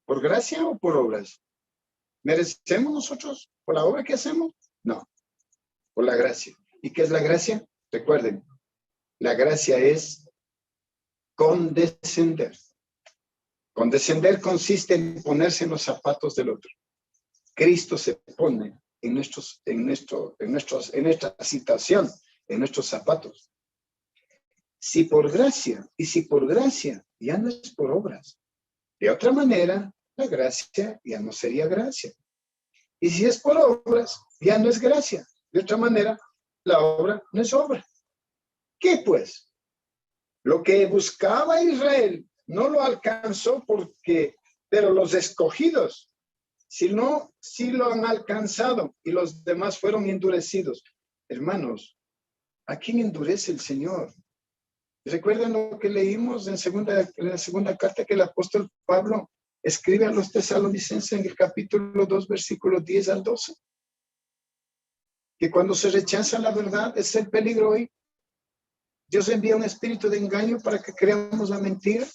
¿Por gracia o por obras? ¿Merecemos nosotros por la obra que hacemos? No, por la gracia. ¿Y qué es la gracia? Recuerden, la gracia es condescender. Condescender consiste en ponerse en los zapatos del otro. Cristo se pone en nuestra situación, en nuestros zapatos. Si por gracia, y si por gracia, ya no es por obras. De otra manera, la gracia ya no sería gracia. Y si es por obras, ya no es gracia. De otra manera, la obra no es obra. ¿Qué pues? Lo que buscaba Israel no lo alcanzó pero los escogidos, sí lo han alcanzado y los demás fueron endurecidos. Hermanos, ¿a quién endurece el Señor? ¿Recuerdan lo que leímos en la segunda carta que el apóstol Pablo escribe a los tesalonicenses en el capítulo 2, versículos 10 al 12? Que cuando se rechaza la verdad es el peligro hoy. Dios envía un espíritu de engaño para que creamos la mentira.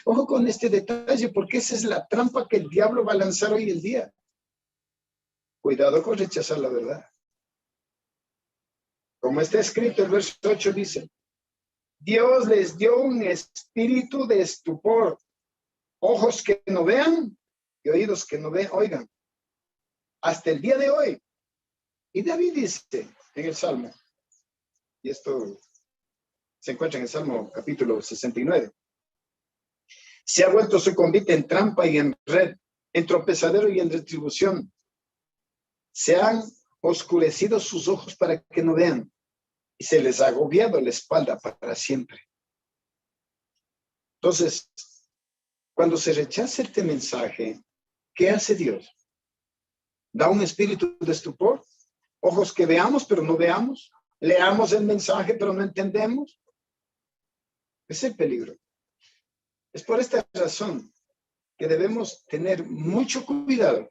Ojo con este detalle, porque esa es la trampa que el diablo va a lanzar hoy en día. Cuidado con rechazar la verdad. Como está escrito, el verso 8 dice, Dios les dio un espíritu de estupor, ojos que no vean y oídos que no oigan. Hasta el día de hoy. Y David dice en el Salmo, y esto se encuentra en el Salmo capítulo 69, se ha vuelto su convite en trampa y en red, en tropezadero y en retribución. Se han oscurecido sus ojos para que no vean y se les ha agobiado la espalda para siempre. Entonces, cuando se rechaza este mensaje, ¿qué hace Dios? Da un espíritu de estupor, ojos que veamos pero no veamos, leamos el mensaje pero no entendemos. Es el peligro. Es por esta razón que debemos tener mucho cuidado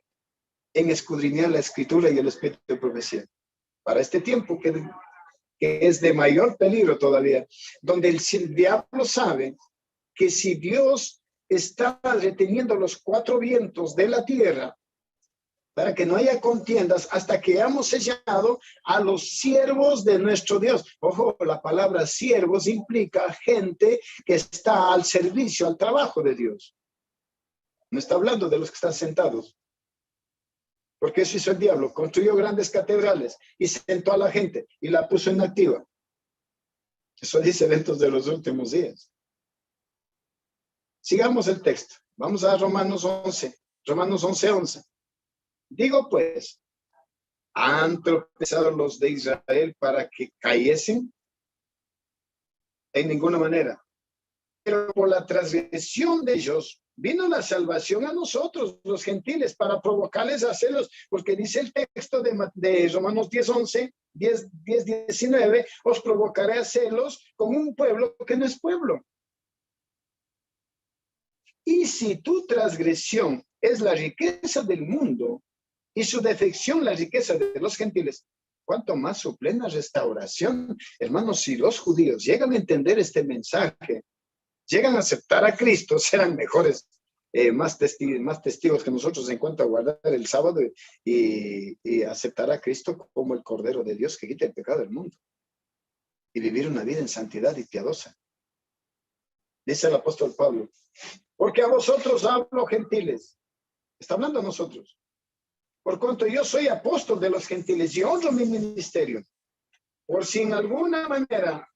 en escudriñar la escritura y el espíritu de profecía. Para este tiempo que es de mayor peligro todavía, donde el diablo sabe que si Dios está reteniendo los 4 vientos de la tierra para que no haya contiendas hasta que hayamos sellado a los siervos de nuestro Dios. Ojo, la palabra siervos implica gente que está al servicio, al trabajo de Dios. No está hablando de los que están sentados. Porque eso hizo el diablo, construyó grandes catedrales y sentó a la gente y la puso inactiva. Eso dice eventos de los últimos días. Sigamos el texto. Vamos a Romanos 11. Romanos 11:11. Digo pues, ¿han tropezado los de Israel para que cayesen? En ninguna manera. Pero por la transgresión de ellos vino la salvación a nosotros, los gentiles, para provocarles a celos, porque dice el texto de Romanos 10:11, 10:19, os provocaré a celos con un pueblo que no es pueblo. Y si tu transgresión es la riqueza del mundo y su defección la riqueza de los gentiles, ¿cuánto más su plena restauración? Hermanos, si los judíos llegan a entender este mensaje, llegan a aceptar a Cristo, serán mejores más testigos que nosotros en cuanto a guardar el sábado y aceptar a Cristo como el Cordero de Dios que quita el pecado del mundo y vivir una vida en santidad y piadosa. Dice el apóstol Pablo, porque a vosotros hablo, gentiles. Está hablando a nosotros. Por cuanto yo soy apóstol de los gentiles y honro mi ministerio, por si en alguna manera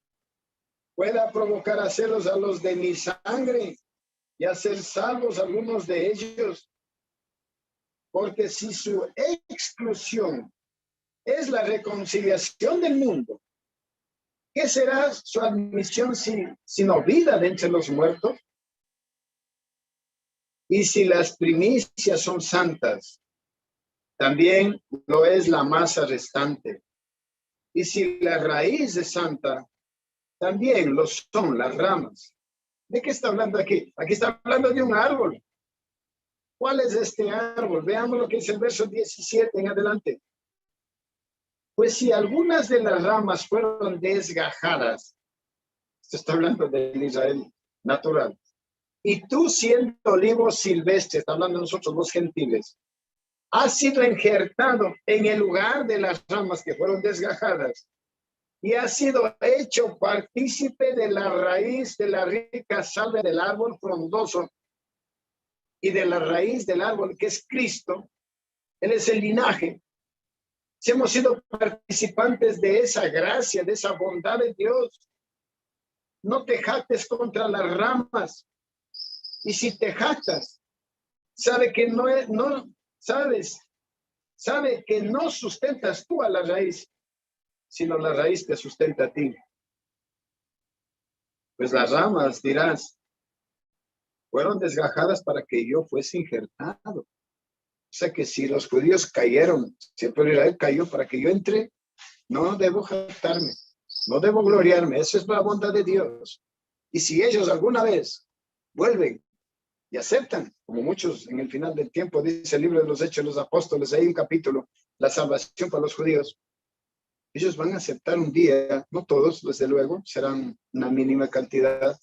pueda provocar a celos a los de mi sangre y hacer salvos algunos de ellos, porque si su exclusión es la reconciliación del mundo, ¿qué será su admisión sino vida de entre los muertos? Y si las primicias son santas, también lo es la masa restante. Y si la raíz es santa, también lo son las ramas. ¿De qué está hablando aquí? Aquí está hablando de un árbol. ¿Cuál es este árbol? Veamos lo que dice el verso 17 en adelante. Pues si algunas de las ramas fueron desgajadas, esto está hablando del Israel natural, y tú siendo olivo silvestre, está hablando de nosotros los gentiles, has sido injertado en el lugar de las ramas que fueron desgajadas y has sido hecho partícipe de la raíz de la rica savia del árbol frondoso y de la raíz del árbol que es Cristo. Él es el linaje. Si hemos sido participantes de esa gracia, de esa bondad de Dios, no te jactes contra las ramas. Y si te jactas, sabe que sabe que no sustentas tú a la raíz, sino la raíz te sustenta a ti. Pues las ramas, dirás, fueron desgajadas para que yo fuese injertado. O sea que si los judíos cayeron, si el pueblo de Israel cayó para que yo entre, no debo jactarme, no debo gloriarme. Esa es la bondad de Dios. Y si ellos alguna vez vuelven y aceptan, como muchos en el final del tiempo, dice el libro de los Hechos de los Apóstoles, hay un capítulo, la salvación para los judíos, ellos van a aceptar un día, no todos, desde luego, serán una mínima cantidad,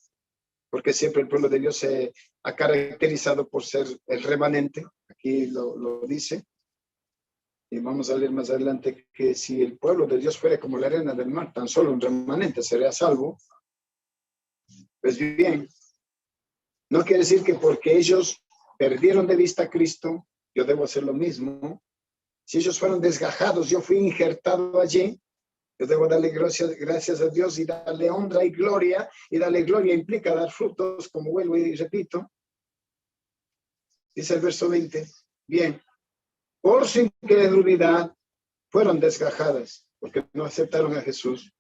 porque siempre el pueblo de Dios se ha caracterizado por ser el remanente, aquí lo dice, y vamos a leer más adelante que si el pueblo de Dios fuera como la arena del mar, tan solo un remanente sería salvo. Pues bien, no quiere decir que porque ellos perdieron de vista a Cristo, yo debo hacer lo mismo. Si ellos fueron desgajados, yo fui injertado allí, yo debo darle gracias a Dios y darle honra y gloria. Y darle gloria implica dar frutos, como vuelvo y repito. Dice el verso 20. Bien, por su incredulidad fueron desgajadas, porque no aceptaron a Jesús.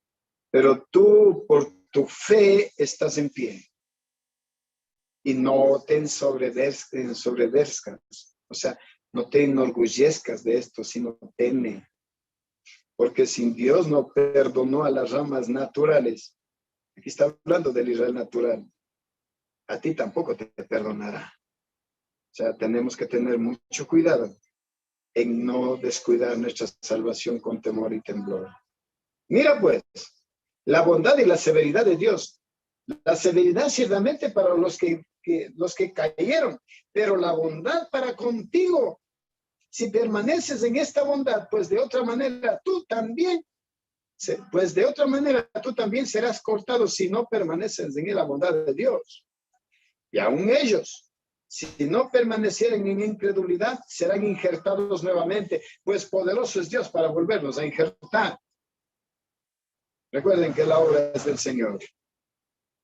Pero tú, por tu fe, estás en pie. Y no te ensoberbezcas, o sea, no te enorgullezcas de esto, sino teme. Porque si Dios no perdonó a las ramas naturales, aquí está hablando del Israel natural, a ti tampoco te perdonará. O sea, tenemos que tener mucho cuidado en no descuidar nuestra salvación con temor y temblor. Mira pues, la bondad y la severidad de Dios. La severidad ciertamente para los que cayeron, pero la bondad para contigo. Si permaneces en esta bondad, pues de otra manera tú también serás cortado si no permaneces en la bondad de Dios. Y aún ellos, si no permanecieren en incredulidad, serán injertados nuevamente, pues poderoso es Dios para volvernos a injertar. Recuerden que la obra es del Señor.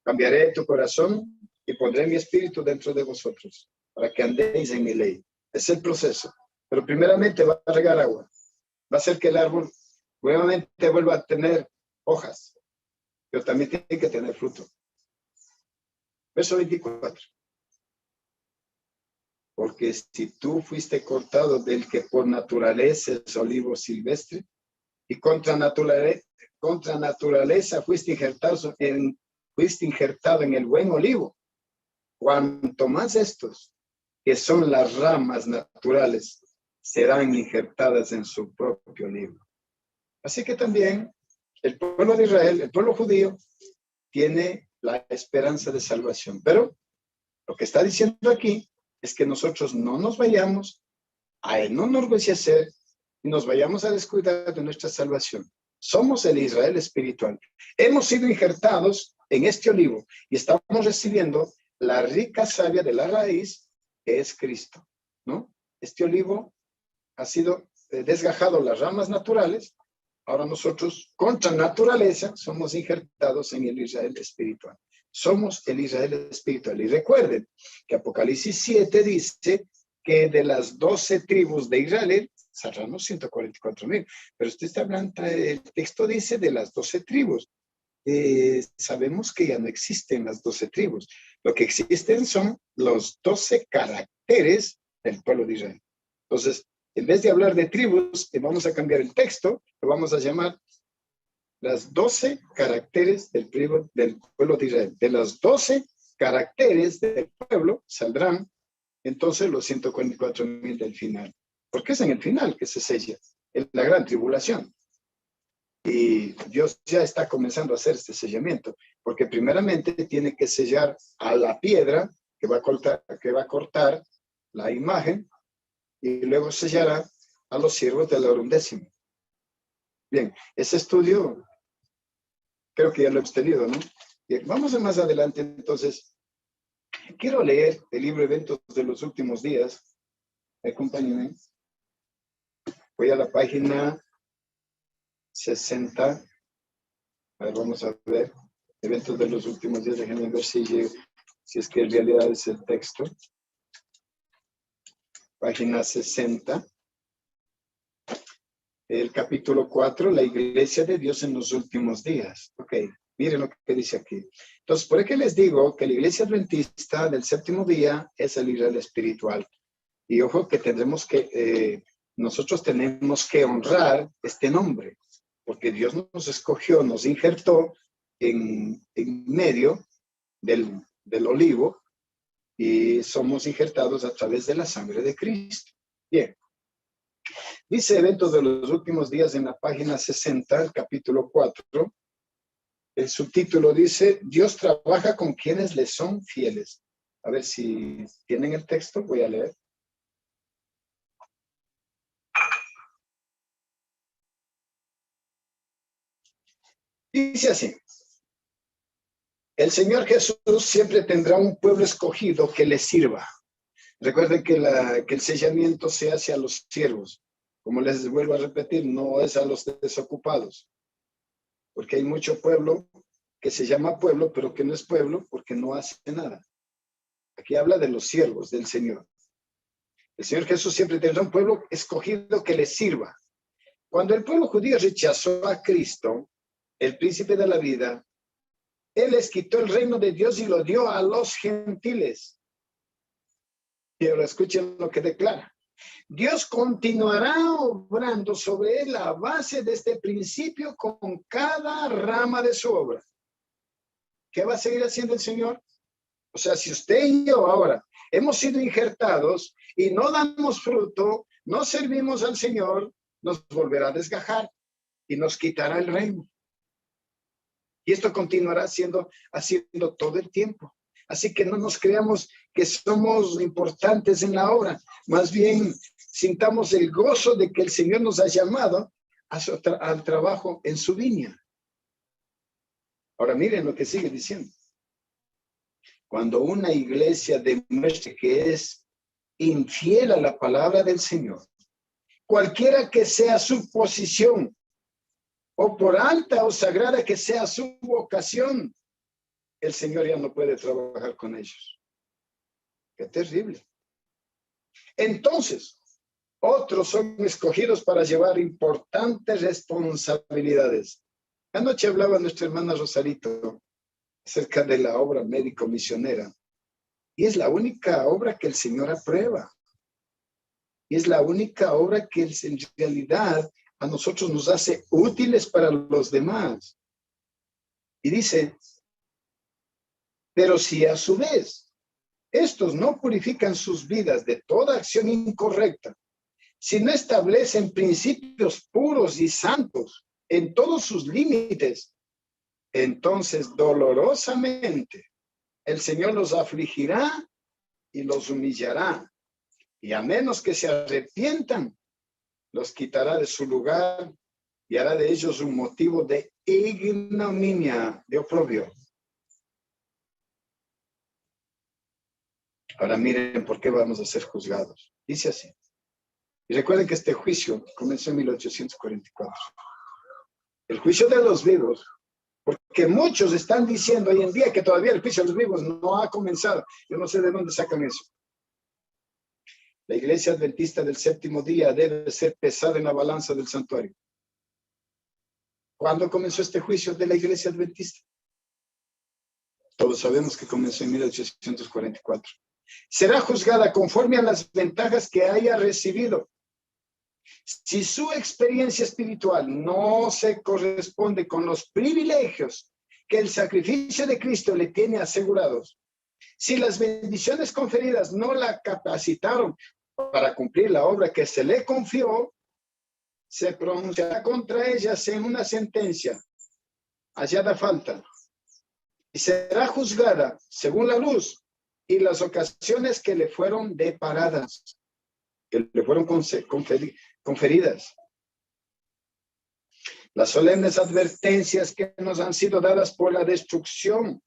Cambiaré tu corazón y pondré mi espíritu dentro de vosotros, para que andéis en mi ley. Es el proceso. Pero primeramente va a regar agua. Va a hacer que el árbol nuevamente vuelva a tener hojas, pero también tiene que tener fruto. Verso 24. Porque si tú fuiste cortado del que por naturaleza es olivo silvestre, y contra naturaleza fuiste injertado en el buen olivo, cuanto más estos, que son las ramas naturales, serán injertadas en su propio olivo. Así que también el pueblo de Israel, el pueblo judío, tiene la esperanza de salvación. Pero lo que está diciendo aquí es que nosotros no nos vayamos a enorgullecer y nos vayamos a descuidar de nuestra salvación. Somos el Israel espiritual. Hemos sido injertados en este olivo y estamos recibiendo la rica savia de la raíz, que es Cristo, ¿no? Este olivo ha sido desgajado las ramas naturales. Ahora nosotros, contra naturaleza, somos injertados en el Israel espiritual. Somos el Israel espiritual. Y recuerden que Apocalipsis 7 dice que de las 12 tribus de Israel, saldrán 144,000. Pero usted está hablando, el texto dice de las 12 tribus. Sabemos que ya no existen las 12 tribus. Lo que existen son los 12 caracteres del pueblo de Israel. Entonces, en vez de hablar de tribus, vamos a cambiar el texto, lo vamos a llamar las 12 caracteres del pueblo de Israel. De las 12 caracteres del pueblo saldrán entonces los 144,000 del final. Porque es en el final que se sella, en la gran tribulación. Y Dios ya está comenzando a hacer este sellamiento, porque primeramente tiene que sellar a la piedra que va a cortar la imagen, y luego sellará a los siervos del oro undécimo. Bien, ese estudio creo que ya lo hemos tenido, ¿no? Bien, vamos a más adelante entonces. Quiero leer el libro Eventos de los Últimos Días. Acompáñenme. Voy a la página 60. A ver, vamos a ver. Eventos de los Últimos Días. Déjenme ver si es que en realidad es el texto. Página 60. El capítulo 4, la iglesia de Dios en los últimos días. Ok, miren lo que dice aquí. Entonces, ¿por qué les digo que la iglesia adventista del séptimo día es el Israel espiritual? Y ojo que nosotros tenemos que honrar este nombre, porque Dios nos escogió, nos injertó en medio del olivo y somos injertados a través de la sangre de Cristo. Bien. Dice Eventos de los Últimos Días en la página 60, el capítulo 4. El subtítulo dice, Dios trabaja con quienes le son fieles. A ver si tienen el texto, voy a leer. Dice así, el Señor Jesús siempre tendrá un pueblo escogido que le sirva. Recuerden que el sellamiento se hace a los siervos. Como les vuelvo a repetir, no es a los desocupados. Porque hay mucho pueblo que se llama pueblo, pero que no es pueblo porque no hace nada. Aquí habla de los siervos del Señor. El Señor Jesús siempre tendrá un pueblo escogido que le sirva. Cuando el pueblo judío rechazó a Cristo, el príncipe de la vida, Él les quitó el reino de Dios y lo dio a los gentiles. Y ahora escuchen lo que declara. Dios continuará obrando sobre la base de este principio con cada rama de su obra. ¿Qué va a seguir haciendo el Señor? O sea, si usted y yo ahora hemos sido injertados y no damos fruto, no servimos al Señor, nos volverá a desgajar y nos quitará el reino. Y esto continuará haciendo todo el tiempo. Así que no nos creamos que somos importantes en la obra. Más bien, sintamos el gozo de que el Señor nos ha llamado al trabajo en su viña. Ahora miren lo que sigue diciendo. Cuando una iglesia demuestre que es infiel a la palabra del Señor, cualquiera que sea su posición, o por alta o sagrada que sea su vocación, el Señor ya no puede trabajar con ellos. Qué terrible. Entonces, otros son escogidos para llevar importantes responsabilidades. Anoche hablaba nuestra hermana Rosarito acerca de la obra médico-misionera. Y es la única obra que el Señor aprueba. Y es la única obra que en realidad a nosotros nos hace útiles para los demás. Y dice, pero si a su vez estos no purifican sus vidas de toda acción incorrecta, si no establecen principios puros y santos en todos sus límites, entonces dolorosamente el Señor los afligirá y los humillará. Y a menos que se arrepientan, los quitará de su lugar y hará de ellos un motivo de ignominia, de oprobio. Ahora miren por qué vamos a ser juzgados. Dice así. Y recuerden que este juicio comenzó en 1844. El juicio de los vivos, porque muchos están diciendo hoy en día que todavía el juicio de los vivos no ha comenzado. Yo no sé de dónde sacan eso. La iglesia adventista del séptimo día debe ser pesada en la balanza del santuario. ¿Cuándo comenzó este juicio de la iglesia adventista? Todos sabemos que comenzó en 1844. Será juzgada conforme a las ventajas que haya recibido. Si su experiencia espiritual no se corresponde con los privilegios que el sacrificio de Cristo le tiene asegurados, si las bendiciones conferidas no la capacitaron para cumplir la obra que se le confió, se pronunciará contra ellas en una sentencia hallada falta y será juzgada según la luz y las ocasiones que le fueron deparadas, que le fueron conferidas. Las solemnes advertencias que nos han sido dadas por la destrucción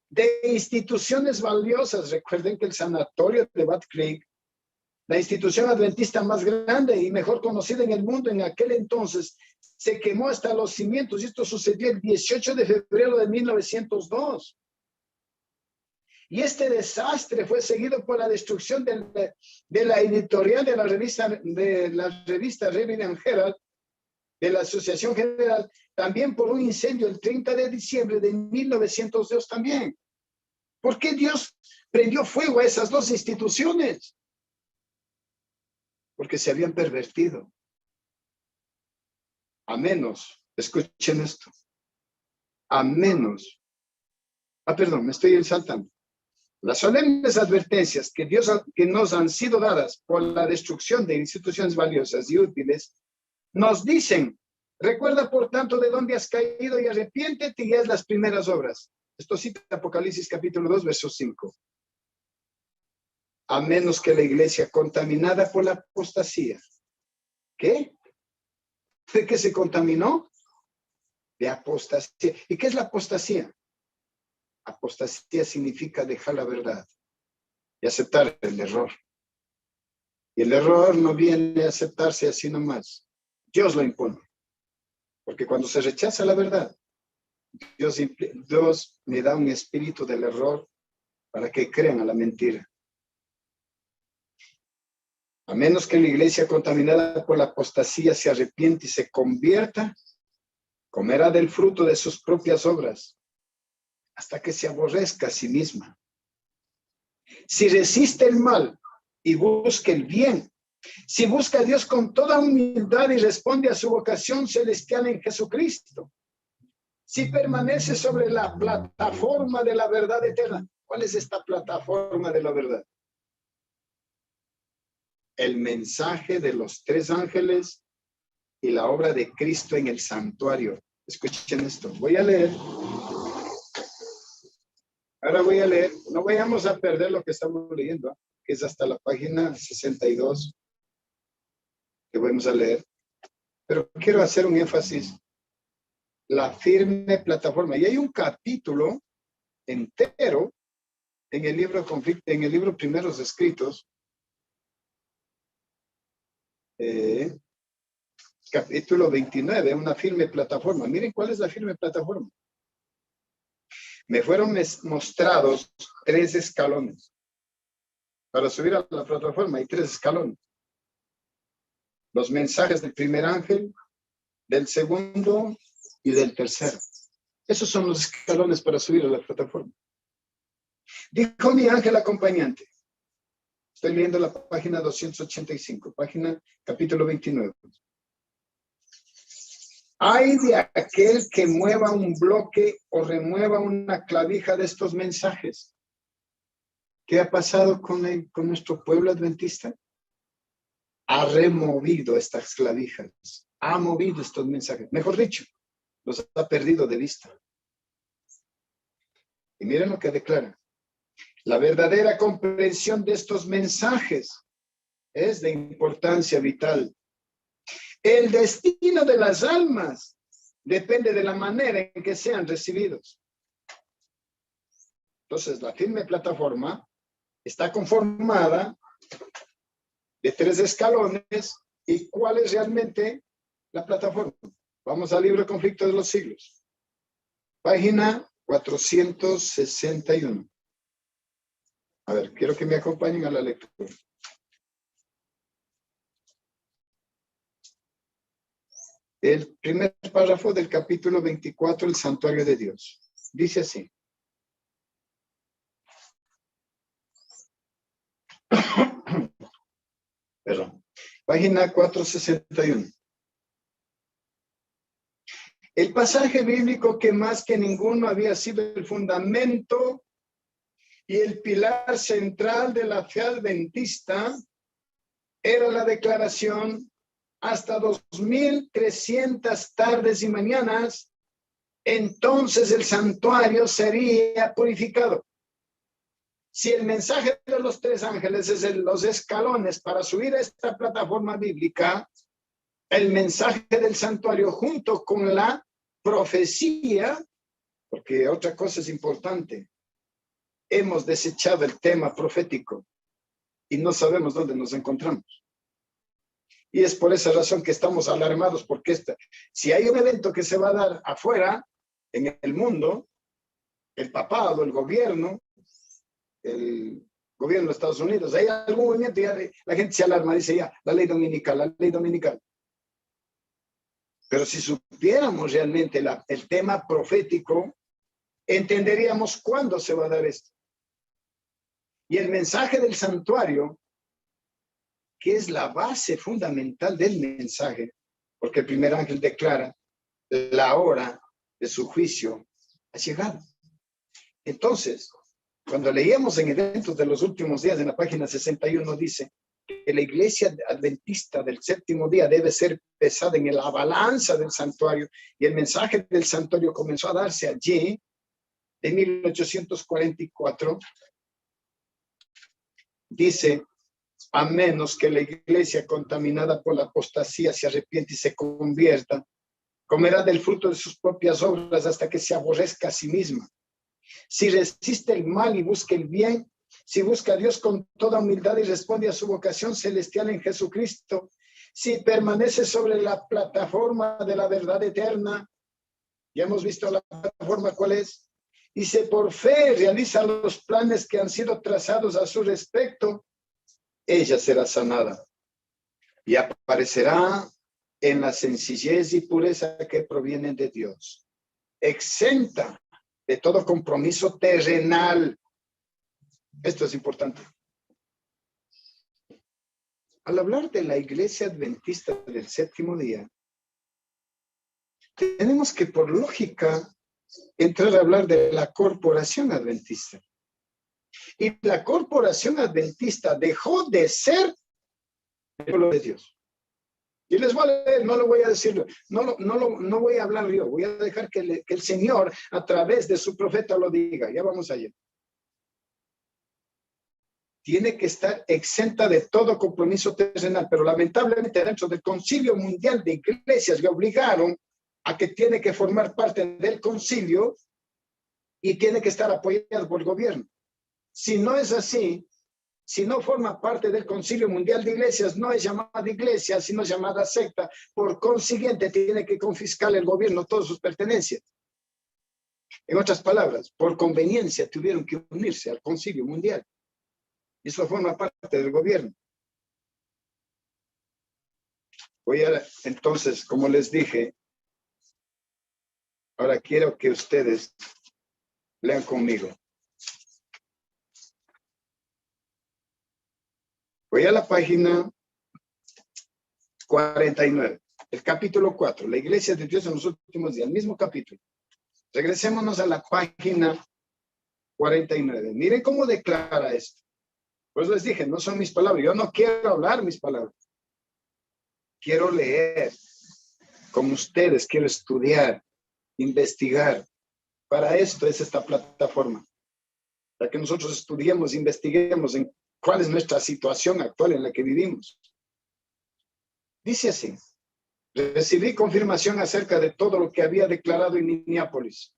de instituciones valiosas. Recuerden que el sanatorio de Bat Creek, la institución adventista más grande y mejor conocida en el mundo en aquel entonces, se quemó hasta los cimientos. Y esto sucedió el 18 de febrero de 1902. Y este desastre fue seguido por la destrucción de la editorial de la revista Revenant Herald, de la Asociación General, también por un incendio el 30 de diciembre de 1902 también. ¿Por qué Dios prendió fuego a esas dos instituciones? Porque se habían pervertido. A menos, escuchen esto, a menos, perdón, me estoy saltando. Las solemnes advertencias que nos han sido dadas por la destrucción de instituciones valiosas y útiles, nos dicen, recuerda por tanto de dónde has caído y arrepiéntete y haz las primeras obras. Esto cita Apocalipsis capítulo 2, verso 5. A menos que la iglesia contaminada por la apostasía. ¿Qué? ¿De qué se contaminó? De apostasía. ¿Y qué es la apostasía? Apostasía significa dejar la verdad y aceptar el error. Y el error no viene a aceptarse así nomás. Dios lo impone. Porque cuando se rechaza la verdad, Dios me da un espíritu del error para que crean a la mentira. A menos que la iglesia contaminada por la apostasía se arrepiente y se convierta, comerá del fruto de sus propias obras, hasta que se aborrezca a sí misma. Si resiste el mal y busca el bien, si busca a Dios con toda humildad y responde a su vocación celestial en Jesucristo, si permanece sobre la plataforma de la verdad eterna. ¿Cuál es esta plataforma de la verdad? El mensaje de los tres ángeles y la obra de Cristo en el santuario. Escuchen esto. Voy a leer. Ahora voy a leer. No vayamos a perder lo que estamos leyendo, que es hasta la página 62 que vamos a leer. Pero quiero hacer un énfasis. La firme plataforma. Y hay un capítulo entero en el libro Primeros Escritos, capítulo 29, una firme plataforma. Miren cuál es la firme plataforma. Me fueron mostrados 3 escalones. Para subir a la plataforma hay 3 escalones. Los mensajes del primer ángel, del segundo y del tercero. Esos son los escalones para subir a la plataforma. Dijo mi ángel acompañante. Estoy leyendo la página 285, capítulo 29. Hay de aquel que mueva un bloque o remueva una clavija de estos mensajes. ¿Qué ha pasado con nuestro pueblo adventista? Ha removido estas clavijas, ha movido estos mensajes. Mejor dicho, los ha perdido de vista. Y miren lo que declara. La verdadera comprensión de estos mensajes es de importancia vital. El destino de las almas depende de la manera en que sean recibidos. Entonces, la firme plataforma está conformada de 3 escalones. ¿Y cuál es realmente la plataforma? Vamos al libro Conflicto de los Siglos. Página 461. A ver, quiero que me acompañen a la lectura. El primer párrafo del capítulo 24, el santuario de Dios. Dice así. Perdón. Página 461. El pasaje bíblico que más que ninguno había sido el fundamento y el pilar central de la fe adventista era la declaración: hasta 2300 tardes y mañanas, entonces el santuario sería purificado. Si el mensaje de los 3 ángeles es los escalones para subir a esta plataforma bíblica, el mensaje del santuario junto con la profecía, porque otra cosa es importante, hemos desechado el tema profético y no sabemos dónde nos encontramos. Y es por esa razón que estamos alarmados, porque si hay un evento que se va a dar afuera, en el mundo, el papado, el gobierno de Estados Unidos, hay algún movimiento, ya la gente se alarma, dice ya, la ley dominical. Pero si supiéramos realmente el tema profético, entenderíamos cuándo se va a dar esto. Y el mensaje del santuario, que es la base fundamental del mensaje, porque el primer ángel declara: la hora de su juicio ha llegado. Entonces, cuando leíamos en Eventos de los Últimos Días, en la página 61, dice que la iglesia adventista del 7º día debe ser pesada en la balanza del santuario, y el mensaje del santuario comenzó a darse allí, en 1844, dice: a menos que la iglesia contaminada por la apostasía se arrepiente y se convierta, comerá del fruto de sus propias obras hasta que se aborrezca a sí misma. Si resiste el mal y busca el bien, si busca a Dios con toda humildad y responde a su vocación celestial en Jesucristo, si permanece sobre la plataforma de la verdad eterna, ya hemos visto la plataforma cuál es, y si por fe realiza los planes que han sido trazados a su respecto, ella será sanada y aparecerá en la sencillez y pureza que provienen de Dios, exenta de todo compromiso terrenal. Esto es importante. Al hablar de la iglesia adventista del 7º día, tenemos que, por lógica, entrar a hablar de la corporación adventista. Y la corporación adventista dejó de ser el pueblo de Dios. Y les voy a leer, no lo voy a decir, no voy a hablar yo, voy a dejar que el Señor a través de su profeta lo diga. Ya vamos allá. Tiene que estar exenta de todo compromiso terrenal, pero lamentablemente dentro del Concilio Mundial de Iglesias le obligaron a que tiene que formar parte del concilio y tiene que estar apoyado por el gobierno. Si no es así, si no forma parte del Concilio Mundial de Iglesias, no es llamada iglesia, sino llamada secta. Por consiguiente, tiene que confiscarle el gobierno todas sus pertenencias. En otras palabras, por conveniencia tuvieron que unirse al Concilio Mundial. Eso forma parte del gobierno. Entonces, como les dije, ahora quiero que ustedes lean conmigo. Voy a la página 49, el capítulo 4, la iglesia de Dios en los últimos días, el mismo capítulo. Regresémonos a la página 49. Miren cómo declara esto. Pues les dije, no son mis palabras. Yo no quiero hablar mis palabras. Quiero leer como ustedes, quiero estudiar, investigar. Para esto es esta plataforma. para que nosotros estudiemos, investiguemos en cuál es nuestra situación actual en la que vivimos. Dice así: recibí confirmación acerca de todo lo que había declarado en Minneapolis.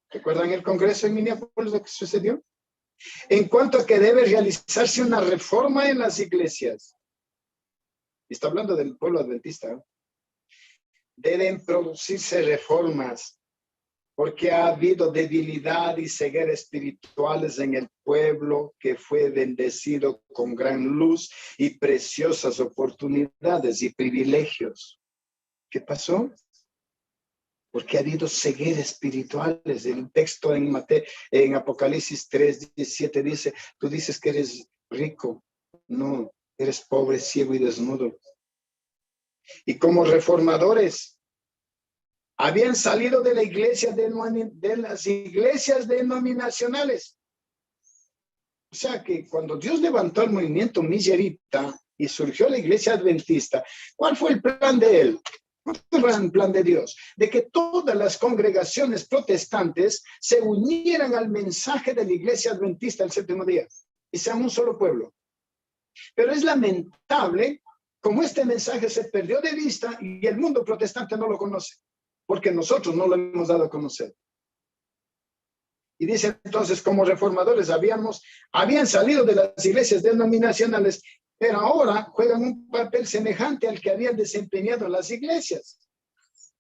¿Recuerdan el congreso en Minneapolis lo que sucedió? En cuanto a que debe realizarse una reforma en las iglesias. Está hablando del pueblo adventista, ¿eh? Deben producirse reformas, porque ha habido debilidad y ceguera espirituales en el pueblo que fue bendecido con gran luz y preciosas oportunidades y privilegios. ¿Qué pasó? Porque ha habido ceguera espirituales. El texto en Apocalipsis 3:17 dice, tú dices que eres rico. No, eres pobre, ciego y desnudo. Y como reformadores, habían salido de la iglesia de las iglesias denominacionales. O sea que cuando Dios levantó el movimiento Millerita y surgió la iglesia adventista, ¿cuál fue el plan de él? ¿Cuál fue el plan de Dios? De que todas las congregaciones protestantes se unieran al mensaje de la iglesia adventista el séptimo día y sean un solo pueblo. Pero es lamentable como este mensaje se perdió de vista y el mundo protestante no lo conoce, porque nosotros no lo hemos dado a conocer. Y dice entonces, como reformadores habían salido de las iglesias denominacionales, pero ahora juegan un papel semejante al que habían desempeñado las iglesias.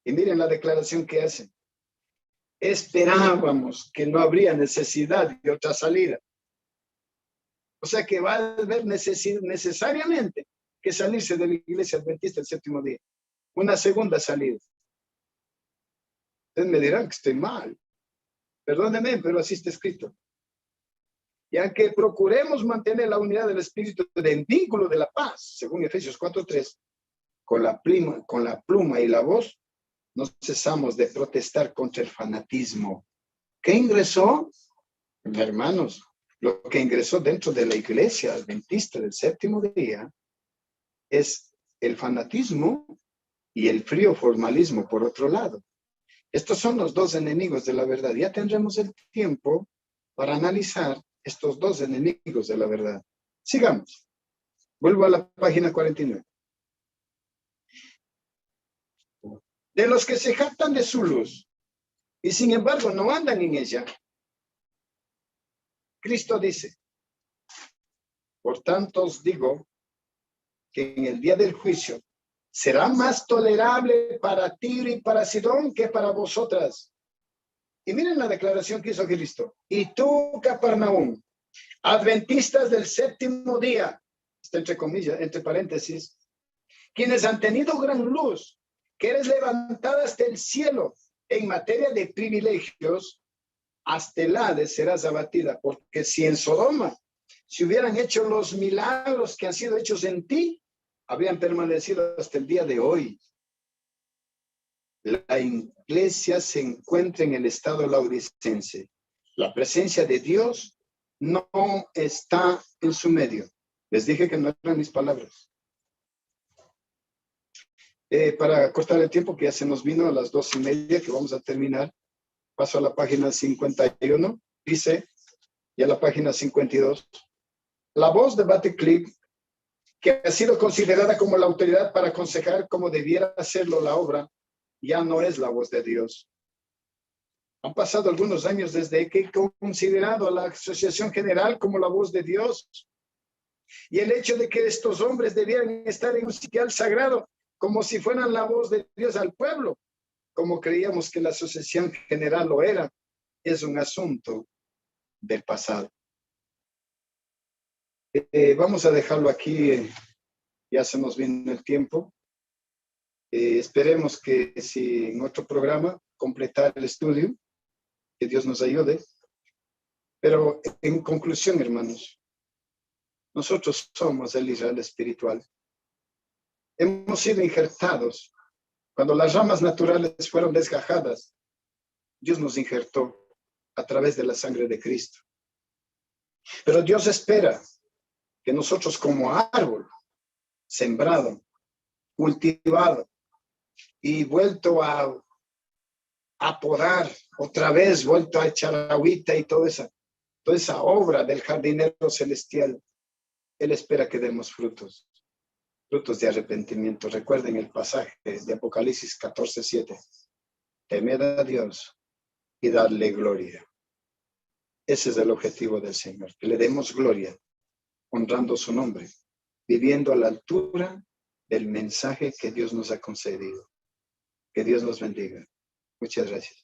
Y miren la declaración que hacen. Esperábamos que no habría necesidad de otra salida. O sea que va a haber necesariamente que salirse de la iglesia adventista el séptimo día. Una segunda salida. Ustedes me dirán que estoy mal. Perdónenme, pero así está escrito. Ya que procuremos mantener la unidad del espíritu en vínculo de la paz, según Efesios 4:3, con la pluma y la voz, no cesamos de protestar contra el fanatismo. ¿Qué ingresó? Hermanos, lo que ingresó dentro de la iglesia adventista del séptimo día es el fanatismo y el frío formalismo por otro lado. Estos son los dos enemigos de la verdad. Ya tendremos el tiempo para analizar estos dos enemigos de la verdad. Sigamos. Vuelvo a la página 49. De los que se jactan de su luz y sin embargo no andan en ella, Cristo dice, por tanto os digo que en el día del juicio será más tolerable para Tiro y para Sidón que para vosotras. Y miren la declaración que hizo Cristo. Y tú, Capernaum, adventistas del séptimo día, está entre comillas, entre paréntesis, quienes han tenido gran luz, que eres levantada hasta el cielo en materia de privilegios, hasta el Hades serás abatida, porque si en Sodoma se hubieran hecho los milagros que han sido hechos en ti, habrían permanecido hasta el día de hoy. La iglesia se encuentra en el estado laodicense. La presencia de Dios no está en su medio. Les dije que no eran mis palabras. Para cortar el tiempo que ya se nos vino a las 2:30, que vamos a terminar, paso a la página 51, dice, y a la página 52. La voz de Batcliffe, que ha sido considerada como la autoridad para aconsejar cómo debiera hacerlo la obra, ya no es la voz de Dios. Han pasado algunos años desde que he considerado a la Asociación General como la voz de Dios. Y el hecho de que estos hombres debieran estar en un sitial sagrado, como si fueran la voz de Dios al pueblo, como creíamos que la Asociación General lo era, es un asunto del pasado. Vamos a dejarlo aquí, ya se nos viene el tiempo. Esperemos que si en otro programa completar el estudio, que Dios nos ayude. Pero en conclusión, hermanos, nosotros somos el Israel espiritual. Hemos sido injertados. Cuando las ramas naturales fueron desgajadas, Dios nos injertó a través de la sangre de Cristo. Pero Dios espera que nosotros como árbol sembrado, cultivado y vuelto a podar otra vez, vuelto a echar agüita y todo eso, toda esa obra del jardinero celestial, Él espera que demos frutos de arrepentimiento. Recuerden el pasaje de Apocalipsis 14:7. Temed a Dios y darle gloria. Ese es el objetivo del Señor, que le demos gloria, honrando su nombre, viviendo a la altura del mensaje que Dios nos ha concedido. Que Dios nos bendiga. Muchas gracias.